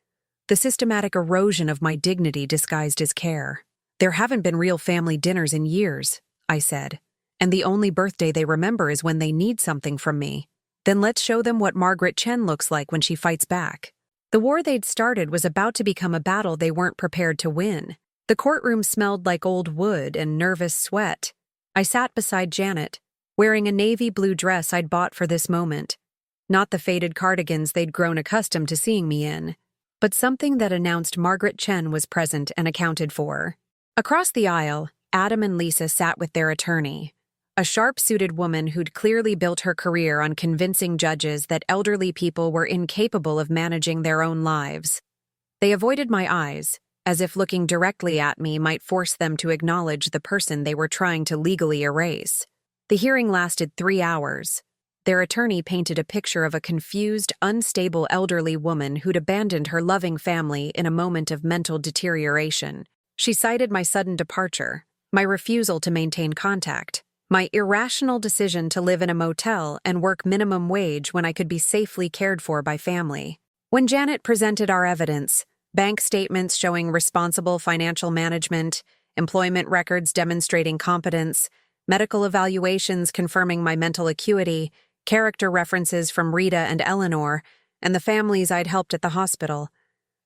the systematic erosion of my dignity disguised as care. "There haven't been real family dinners in years," I said, "and the only birthday they remember is when they need something from me. Then let's show them what Margaret Chen looks like when she fights back." The war they'd started was about to become a battle they weren't prepared to win. The courtroom smelled like old wood and nervous sweat. I sat beside Janet, wearing a navy blue dress I'd bought for this moment. Not the faded cardigans they'd grown accustomed to seeing me in, but something that announced Margaret Chen was present and accounted for. Across the aisle, Adam and Lisa sat with their attorney, a sharp-suited woman who'd clearly built her career on convincing judges that elderly people were incapable of managing their own lives. They avoided my eyes, as if looking directly at me might force them to acknowledge the person they were trying to legally erase. The hearing lasted 3 hours. Their attorney painted a picture of a confused, unstable elderly woman who'd abandoned her loving family in a moment of mental deterioration. She cited my sudden departure, my refusal to maintain contact, my irrational decision to live in a motel and work minimum wage when I could be safely cared for by family. When Janet presented our evidence, bank statements showing responsible financial management, employment records demonstrating competence, medical evaluations confirming my mental acuity, character references from Rita and Eleanor, and the families I'd helped at the hospital,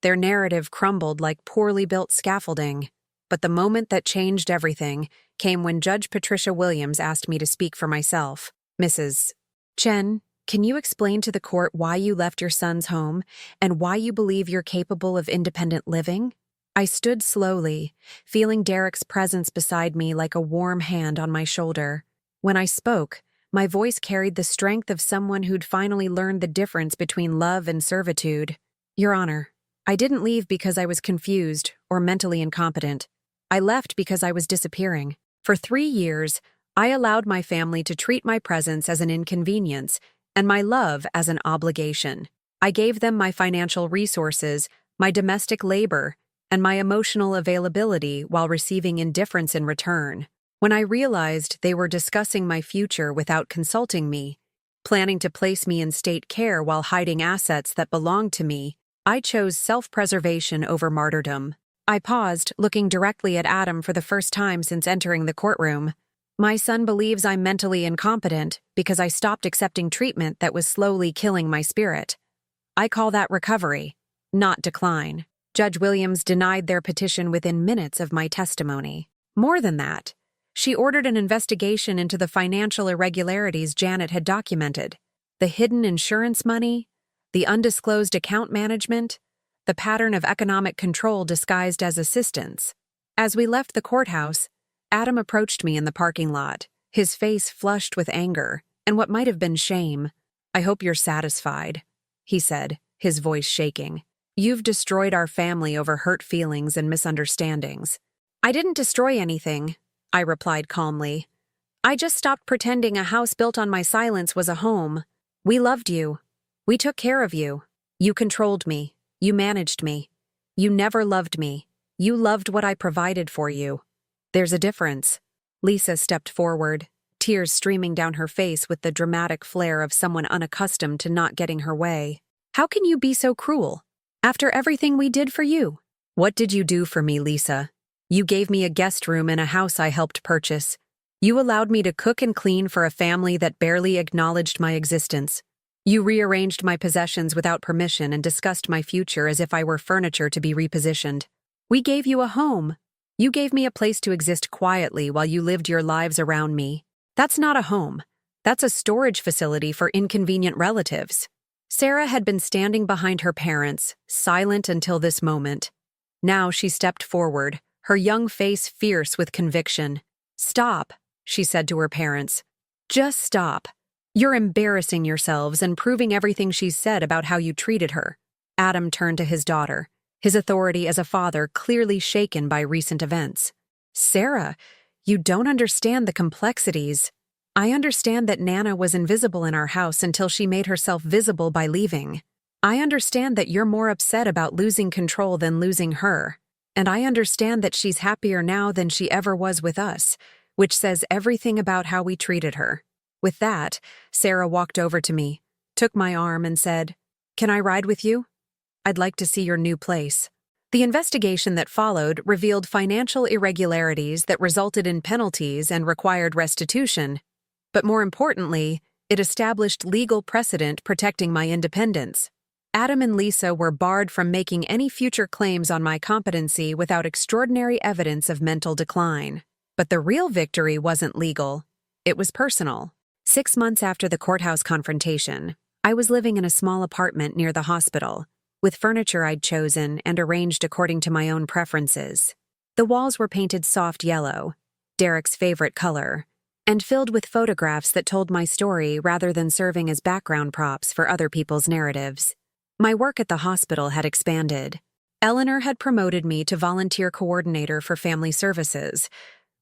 their narrative crumbled like poorly built scaffolding. But the moment that changed everything came when Judge Patricia Williams asked me to speak for myself. Mrs. Chen, can you explain to the court why you left your son's home and why you believe you're capable of independent living? I stood slowly, feeling Derek's presence beside me like a warm hand on my shoulder. When I spoke, my voice carried the strength of someone who'd finally learned the difference between love and servitude. Your Honor, I didn't leave because I was confused or mentally incompetent. I left because I was disappearing. For 3 years, I allowed my family to treat my presence as an inconvenience and my love as an obligation. I gave them my financial resources, my domestic labor, and my emotional availability while receiving indifference in return. When I realized they were discussing my future without consulting me, planning to place me in state care while hiding assets that belonged to me, I chose self-preservation over martyrdom. I paused, looking directly at Adam for the first time since entering the courtroom. My son believes I'm mentally incompetent because I stopped accepting treatment that was slowly killing my spirit. I call that recovery, not decline. Judge Williams denied their petition within minutes of my testimony. More than that, she ordered an investigation into the financial irregularities Janet had documented, the hidden insurance money, the undisclosed account management, the pattern of economic control disguised as assistance. As we left the courthouse, Adam approached me in the parking lot, his face flushed with anger and what might have been shame. "I hope you're satisfied," he said, his voice shaking. "You've destroyed our family over hurt feelings and misunderstandings." "I didn't destroy anything," I replied calmly. "I just stopped pretending a house built on my silence was a home. We loved you. We took care of you. You controlled me. You managed me. You never loved me. You loved what I provided for you. There's a difference." Lisa stepped forward, tears streaming down her face with the dramatic flair of someone unaccustomed to not getting her way. "How can you be so cruel? After everything we did for you?" "What did you do for me, Lisa? You gave me a guest room in a house I helped purchase. You allowed me to cook and clean for a family that barely acknowledged my existence. You rearranged my possessions without permission and discussed my future as if I were furniture to be repositioned. We gave you a home. You gave me a place to exist quietly while you lived your lives around me. That's not a home. That's a storage facility for inconvenient relatives." Sarah had been standing behind her parents, silent until this moment. Now she stepped forward, her young face fierce with conviction. "Stop," she said to her parents. "Just stop. You're embarrassing yourselves and proving everything she's said about how you treated her." Adam turned to his daughter, his authority as a father clearly shaken by recent events. "Sarah, you don't understand the complexities. I understand that Nana was invisible in our house until she made herself visible by leaving. I understand that you're more upset about losing control than losing her. And I understand that she's happier now than she ever was with us, which says everything about how we treated her." With that, Sarah walked over to me, took my arm and said, "Can I ride with you? I'd like to see your new place." The investigation that followed revealed financial irregularities that resulted in penalties and required restitution. But more importantly, it established legal precedent protecting my independence. Adam and Lisa were barred from making any future claims on my competency without extraordinary evidence of mental decline. But the real victory wasn't legal. It was personal. 6 months after the courthouse confrontation, I was living in a small apartment near the hospital, with furniture I'd chosen and arranged according to my own preferences. The walls were painted soft yellow, Derek's favorite color, and filled with photographs that told my story rather than serving as background props for other people's narratives. My work at the hospital had expanded. Eleanor had promoted me to volunteer coordinator for family services,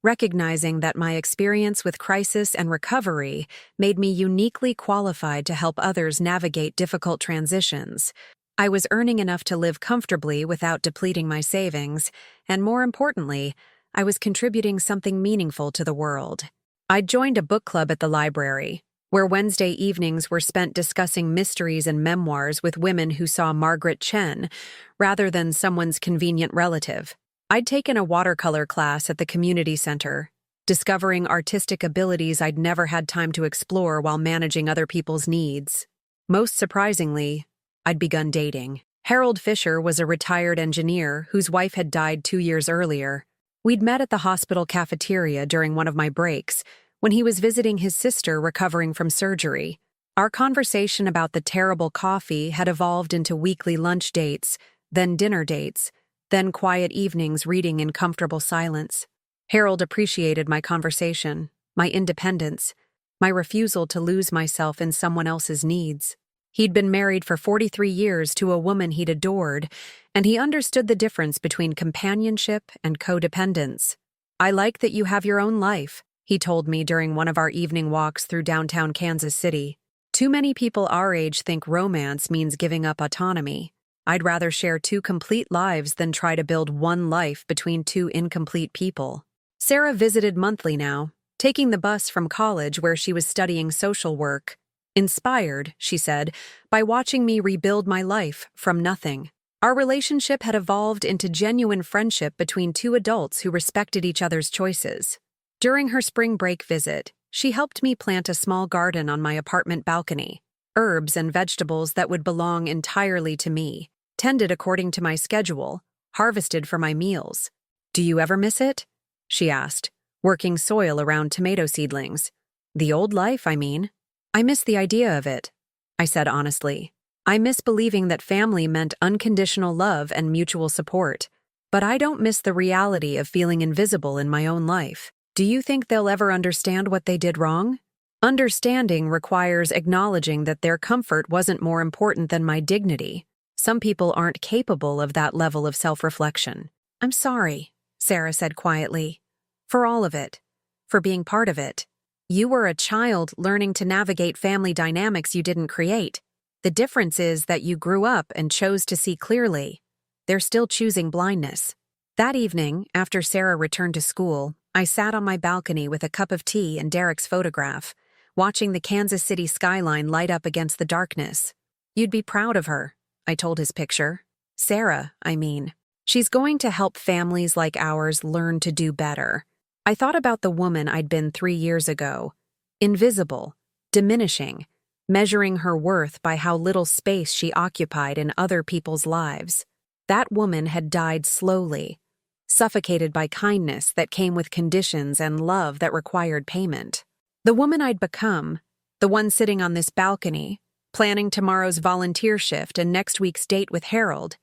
recognizing that my experience with crisis and recovery made me uniquely qualified to help others navigate difficult transitions. I was earning enough to live comfortably without depleting my savings, and more importantly, I was contributing something meaningful to the world. I'd joined a book club at the library, where Wednesday evenings were spent discussing mysteries and memoirs with women who saw Margaret Chen rather than someone's convenient relative. I'd taken a watercolor class at the community center, discovering artistic abilities I'd never had time to explore while managing other people's needs. Most surprisingly, I'd begun dating. Harold Fisher was a retired engineer whose wife had died 2 years earlier. We'd met at the hospital cafeteria during one of my breaks when he was visiting his sister recovering from surgery. Our conversation about the terrible coffee had evolved into weekly lunch dates, then dinner dates, then quiet evenings reading in comfortable silence. Harold appreciated my conversation, my independence, my refusal to lose myself in someone else's needs. He'd been married for 43 years to a woman he'd adored, and he understood the difference between companionship and codependence. "I like that you have your own life," he told me during one of our evening walks through downtown Kansas City. "Too many people our age think romance means giving up autonomy. I'd rather share 2 complete lives than try to build one life between 2 incomplete people." Sarah visited monthly now, taking the bus from college where she was studying social work. Inspired, she said, by watching me rebuild my life from nothing. Our relationship had evolved into genuine friendship between 2 adults who respected each other's choices. During her spring break visit, she helped me plant a small garden on my apartment balcony, herbs and vegetables that would belong entirely to me, tended according to my schedule, harvested for my meals. "Do you ever miss it?" she asked, working soil around tomato seedlings. "The old life, I mean." "I miss the idea of it," I said honestly. "I miss believing that family meant unconditional love and mutual support. But I don't miss the reality of feeling invisible in my own life. Do you think they'll ever understand what they did wrong?" Understanding requires acknowledging that their comfort wasn't more important than my dignity. Some people aren't capable of that level of self-reflection. "I'm sorry," Sarah said quietly. "For all of it. For being part of it. You were a child learning to navigate family dynamics you didn't create. The difference is that you grew up and chose to see clearly. They're still choosing blindness." That evening, after Sarah returned to school, I sat on my balcony with a cup of tea and Derek's photograph, watching the Kansas City skyline light up against the darkness. "You'd be proud of her," I told his picture. "Sarah, I mean. She's going to help families like ours learn to do better." I thought about the woman I'd been 3 years ago. Invisible, diminishing, measuring her worth by how little space she occupied in other people's lives. That woman had died slowly, suffocated by kindness that came with conditions and love that required payment. The woman I'd become, the one sitting on this balcony, planning tomorrow's volunteer shift and next week's date with Harold,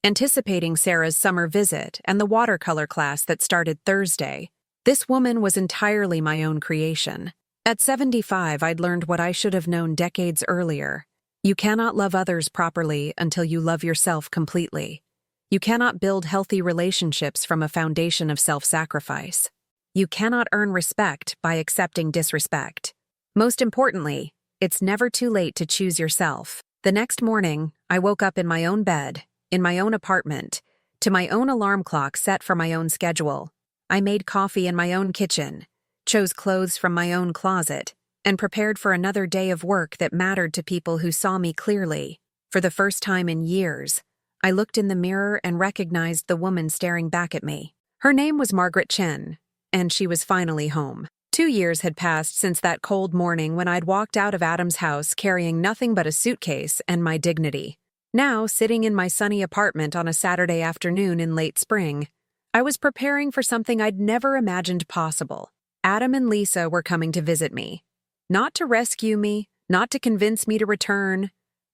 anticipating Sarah's summer visit and the watercolor class that started Thursday. This woman was entirely my own creation. At 75, I'd learned what I should have known decades earlier. You cannot love others properly until you love yourself completely. You cannot build healthy relationships from a foundation of self-sacrifice. You cannot earn respect by accepting disrespect. Most importantly, it's never too late to choose yourself. The next morning, I woke up in my own bed, in my own apartment, to my own alarm clock set for my own schedule. I made coffee in my own kitchen, chose clothes from my own closet, and prepared for another day of work that mattered to people who saw me clearly. For the first time in years, I looked in the mirror and recognized the woman staring back at me. Her name was Margaret Chen, and she was finally home. 2 years had passed since that cold morning when I'd walked out of Adam's house carrying nothing but a suitcase and my dignity. Now, sitting in my sunny apartment on a Saturday afternoon in late spring, I was preparing for something I'd never imagined possible. Adam and Lisa were coming to visit me. Not to rescue me, not to convince me to return,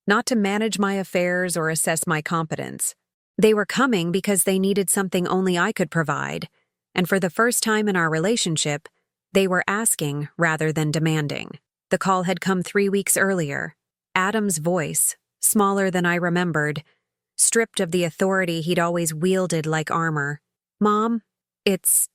not to manage my affairs or assess my competence. They were coming because they needed something only I could provide, and for the first time in our relationship, They were asking rather than demanding. The call had come 3 weeks earlier. Adam's voice, smaller than I remembered, stripped of the authority he'd always wielded like armor. "Mom, it's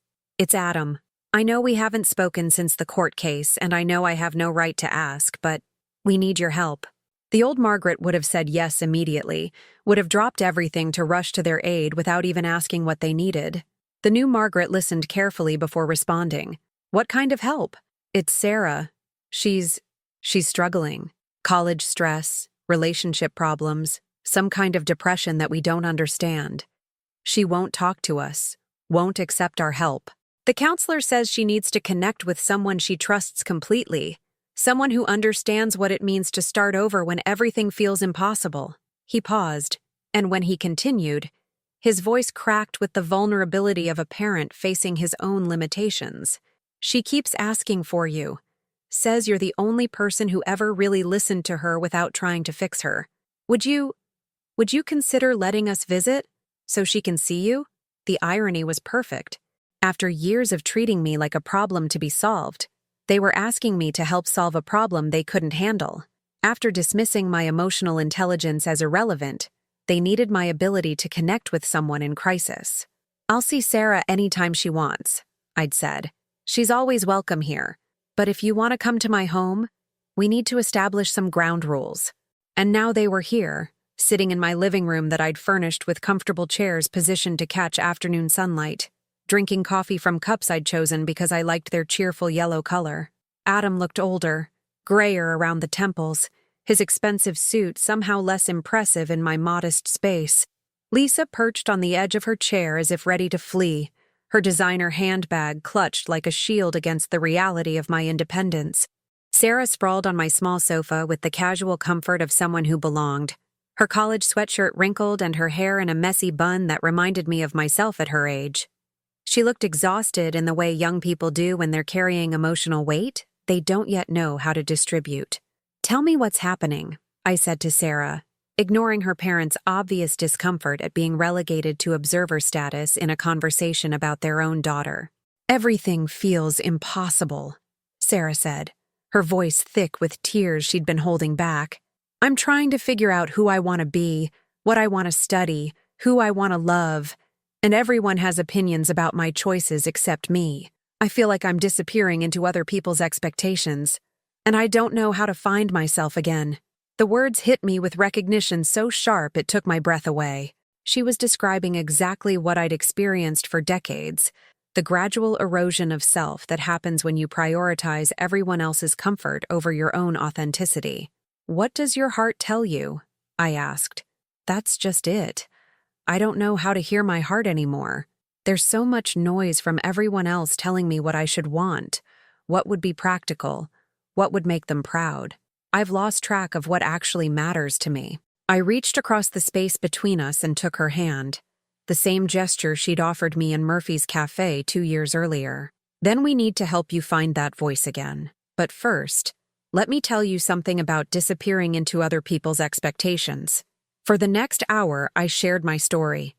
Adam. I know we haven't spoken since the court case, and I know I have no right to ask, but we need your help." The old Margaret would have said yes immediately, would have dropped everything to rush to their aid without even asking what they needed. The new Margaret listened carefully before responding. "What kind of help?" "It's Sarah. She's struggling. College stress, relationship problems, some kind of depression that we don't understand. She won't talk to us, won't accept our help. The counselor says she needs to connect with someone she trusts completely, someone who understands what it means to start over when everything feels impossible." He paused, and when he continued, his voice cracked with the vulnerability of a parent facing his own limitations. "She keeps asking for you. Says you're the only person who ever really listened to her without trying to fix her. Would you consider letting us visit so she can see you?" The irony was perfect. After years of treating me like a problem to be solved, they were asking me to help solve a problem they couldn't handle. After dismissing my emotional intelligence as irrelevant, they needed my ability to connect with someone in crisis. "I'll see Sarah anytime she wants," I'd said. "She's always welcome here. But if you want to come to my home, we need to establish some ground rules." And now they were here, sitting in my living room that I'd furnished with comfortable chairs positioned to catch afternoon sunlight, drinking coffee from cups I'd chosen because I liked their cheerful yellow color. Adam looked older, grayer around the temples, his expensive suit somehow less impressive in my modest space. Lisa perched on the edge of her chair as if ready to flee, her designer handbag clutched like a shield against the reality of my independence. Sarah sprawled on my small sofa with the casual comfort of someone who belonged, her college sweatshirt wrinkled and her hair in a messy bun that reminded me of myself at her age. She looked exhausted in the way young people do when they're carrying emotional weight they don't yet know how to distribute. "Tell me what's happening," I said to Sarah, ignoring her parents' obvious discomfort at being relegated to observer status in a conversation about their own daughter. "Everything feels impossible," Sarah said, her voice thick with tears she'd been holding back. "I'm trying to figure out who I want to be, what I want to study, who I want to love, and everyone has opinions about my choices except me. I feel like I'm disappearing into other people's expectations, and I don't know how to find myself again." The words hit me with recognition so sharp it took my breath away. She was describing exactly what I'd experienced for decades, the gradual erosion of self that happens when you prioritize everyone else's comfort over your own authenticity. "What does your heart tell you?" I asked. "That's just it. I don't know how to hear my heart anymore. There's so much noise from everyone else telling me what I should want, what would be practical, what would make them proud. I've lost track of what actually matters to me." I reached across the space between us and took her hand, the same gesture she'd offered me in Murphy's Cafe 2 years earlier. "Then we need to help you find that voice again. But first, let me tell you something about disappearing into other people's expectations." For the next hour, I shared my story.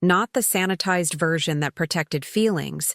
Not the sanitized version that protected feelings,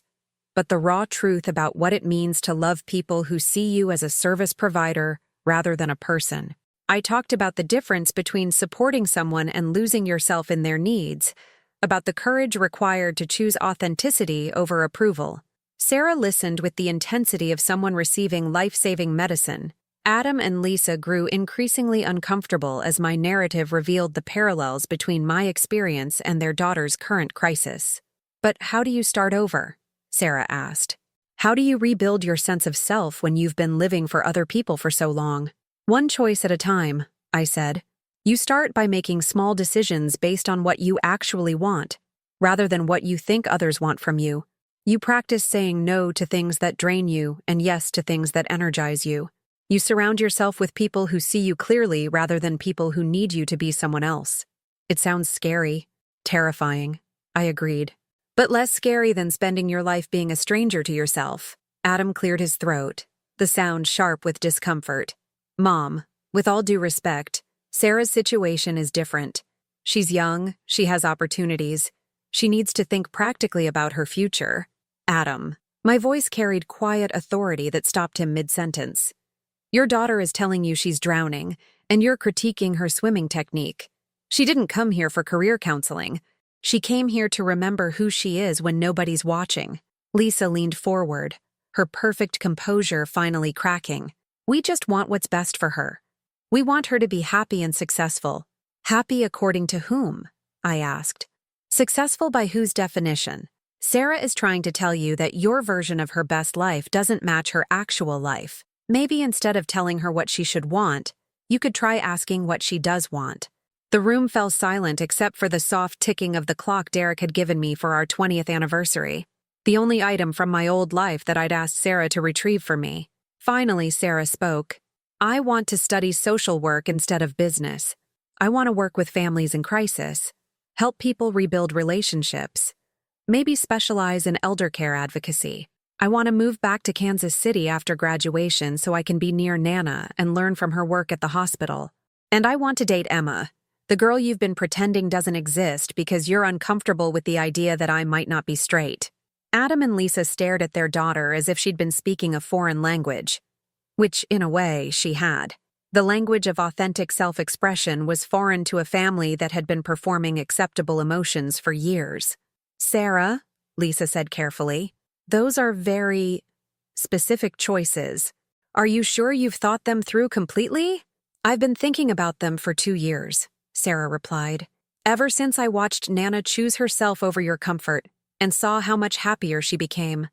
but the raw truth about what it means to love people who see you as a service provider rather than a person. I talked about the difference between supporting someone and losing yourself in their needs, about the courage required to choose authenticity over approval. Sarah listened with the intensity of someone receiving life-saving medicine. Adam and Lisa grew increasingly uncomfortable as my narrative revealed the parallels between my experience and their daughter's current crisis. "But how do you start over?" Sarah asked. "How do you rebuild your sense of self when you've been living for other people for so long?" "One choice at a time," I said. "You start by making small decisions based on what you actually want, rather than what you think others want from you. You practice saying no to things that drain you and yes to things that energize you. You surround yourself with people who see you clearly rather than people who need you to be someone else." "It sounds scary, terrifying," I agreed. "But less scary than spending your life being a stranger to yourself." Adam cleared his throat, the sound sharp with discomfort. "Mom, with all due respect, Sarah's situation is different. She's young, she has opportunities. She needs to think practically about her future." "Adam, My voice carried quiet authority that stopped him mid-sentence. Your daughter is telling you she's drowning, and you're critiquing her swimming technique. She didn't come here for career counseling. She came here to remember who she is when nobody's watching. Lisa leaned forward, her perfect composure finally cracking. We just want what's best for her. We want her to be happy and successful. Happy according to whom? I asked. Successful by whose definition? Sarah is trying to tell you that your version of her best life doesn't match her actual life. Maybe instead of telling her what she should want, you could try asking what she does want. The room fell silent except for the soft ticking of the clock Derek had given me for our 20th anniversary. The only item from my old life that I'd asked Sarah to retrieve for me. Finally, Sarah spoke. I want to study social work instead of business. I want to work with families in crisis, help people rebuild relationships, maybe specialize in elder care advocacy. I want to move back to Kansas City after graduation so I can be near Nana and learn from her work at the hospital. And I want to date Emma, the girl you've been pretending doesn't exist because you're uncomfortable with the idea that I might not be straight. Adam and Lisa stared at their daughter as if she'd been speaking a foreign language, which, in a way, she had. The language of authentic self-expression was foreign to a family that had been performing acceptable emotions for years. Sarah, Lisa said carefully, those are very specific choices. Are you sure you've thought them through completely? I've been thinking about them for 2 years, Sarah replied. Ever since I watched Nana choose herself over your comfort and saw how much happier she became.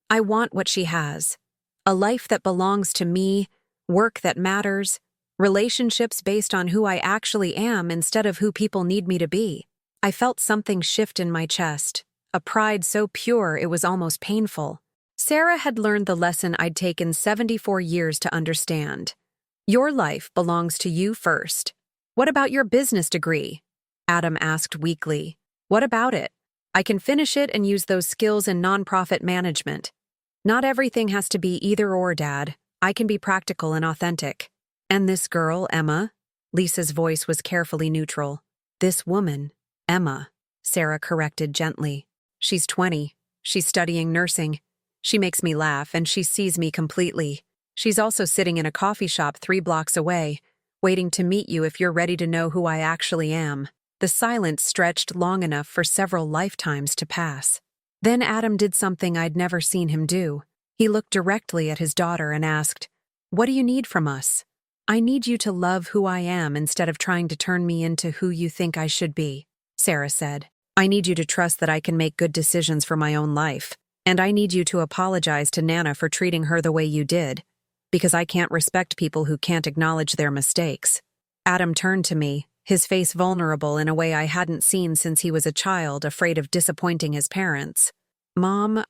I want what she has. A life that belongs to me, work that matters, relationships based on who I actually am instead of who people need me to be. I felt something shift in my chest, a pride so pure it was almost painful. Sarah had learned the lesson I'd taken 74 years to understand. Your life belongs to you first. What about your business degree? Adam asked weakly. What about it? I can finish it and use those skills in nonprofit management. Not everything has to be either or, Dad. I can be practical and authentic. And this girl, Emma? Lisa's voice was carefully neutral. This woman, Emma, Sarah corrected gently. She's 20. She's studying nursing. She makes me laugh and she sees me completely. She's also sitting in a coffee shop 3 blocks away, waiting to meet you if you're ready to know who I actually am. The silence stretched long enough for several lifetimes to pass. Then Adam did something I'd never seen him do. He looked directly at his daughter and asked, "What do you need from us?" "I need you to love who I am instead of trying to turn me into who you think I should be," Sarah said. "I need you to trust that I can make good decisions for my own life. And I need you to apologize to Nana for treating her the way you did, because I can't respect people who can't acknowledge their mistakes." Adam turned to me, his face vulnerable in a way I hadn't seen since he was a child, afraid of disappointing his parents. "Mom,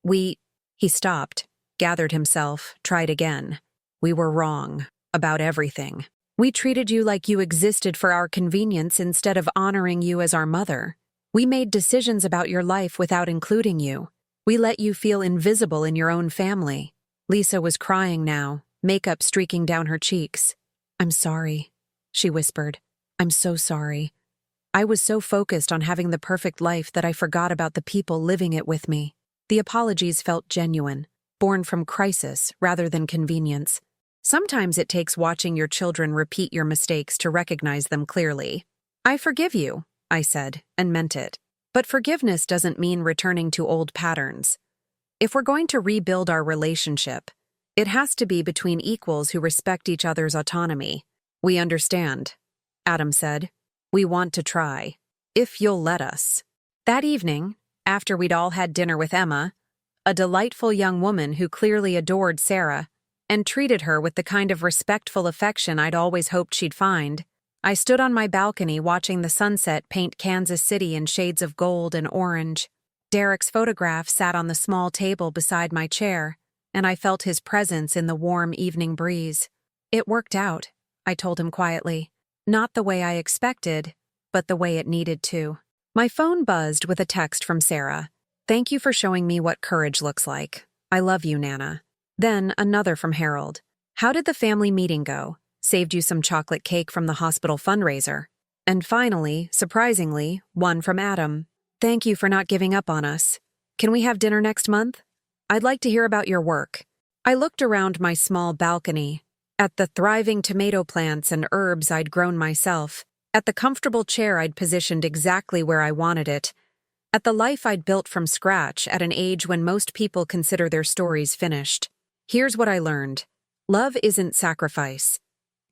He stopped, gathered himself, tried again. "We were wrong. About everything. We treated you like you existed for our convenience instead of honoring you as our mother. We made decisions about your life without including you. We let you feel invisible in your own family." Lisa was crying now, makeup streaking down her cheeks. "I'm sorry," she whispered. "I'm so sorry. I was so focused on having the perfect life that I forgot about the people living it with me." The apologies felt genuine, born from crisis rather than convenience. Sometimes it takes watching your children repeat your mistakes to recognize them clearly. "I forgive you," I said, and meant it. But forgiveness doesn't mean returning to old patterns. If we're going to rebuild our relationship, it has to be between equals who respect each other's autonomy. "We understand," Adam said. "We want to try. If you'll let us." That evening, after we'd all had dinner with Emma, a delightful young woman who clearly adored Sarah and treated her with the kind of respectful affection I'd always hoped she'd find, I stood on my balcony watching the sunset paint Kansas City in shades of gold and orange. Derek's photograph sat on the small table beside my chair, and I felt his presence in the warm evening breeze. "It worked out," I told him quietly. "Not the way I expected, but the way it needed to." My phone buzzed with a text from Sarah. "Thank you for showing me what courage looks like. I love you, Nana." Then another from Harold. "How did the family meeting go? Saved you some chocolate cake from the hospital fundraiser." And finally, surprisingly, one from Adam. "Thank you for not giving up on us. Can we have dinner next month?" I'd like to hear about your work. I looked around my small balcony, at the thriving tomato plants and herbs I'd grown myself, at the comfortable chair I'd positioned exactly where I wanted it, at the life I'd built from scratch at an age when most people consider their stories finished. Here's what I learned. Love isn't sacrifice.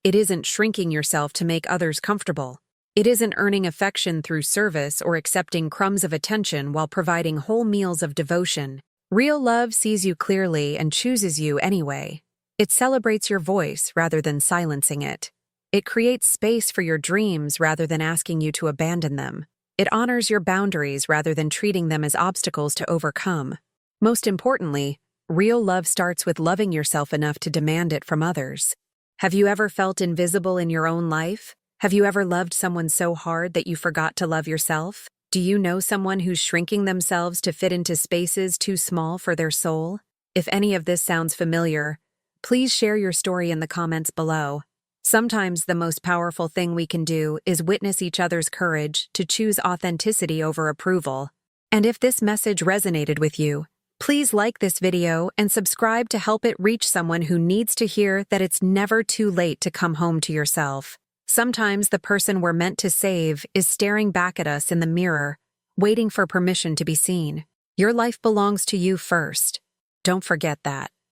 It isn't shrinking yourself to make others comfortable. It isn't earning affection through service or accepting crumbs of attention while providing whole meals of devotion. Real love sees you clearly and chooses you anyway. It celebrates your voice rather than silencing it. It creates space for your dreams rather than asking you to abandon them. It honors your boundaries rather than treating them as obstacles to overcome. Most importantly, real love starts with loving yourself enough to demand it from others. Have you ever felt invisible in your own life? Have you ever loved someone so hard that you forgot to love yourself? Do you know someone who's shrinking themselves to fit into spaces too small for their soul? If any of this sounds familiar, please share your story in the comments below. Sometimes the most powerful thing we can do is witness each other's courage to choose authenticity over approval. And if this message resonated with you, please like this video and subscribe to help it reach someone who needs to hear that it's never too late to come home to yourself. Sometimes the person we're meant to save is staring back at us in the mirror, waiting for permission to be seen. Your life belongs to you first. Don't forget that.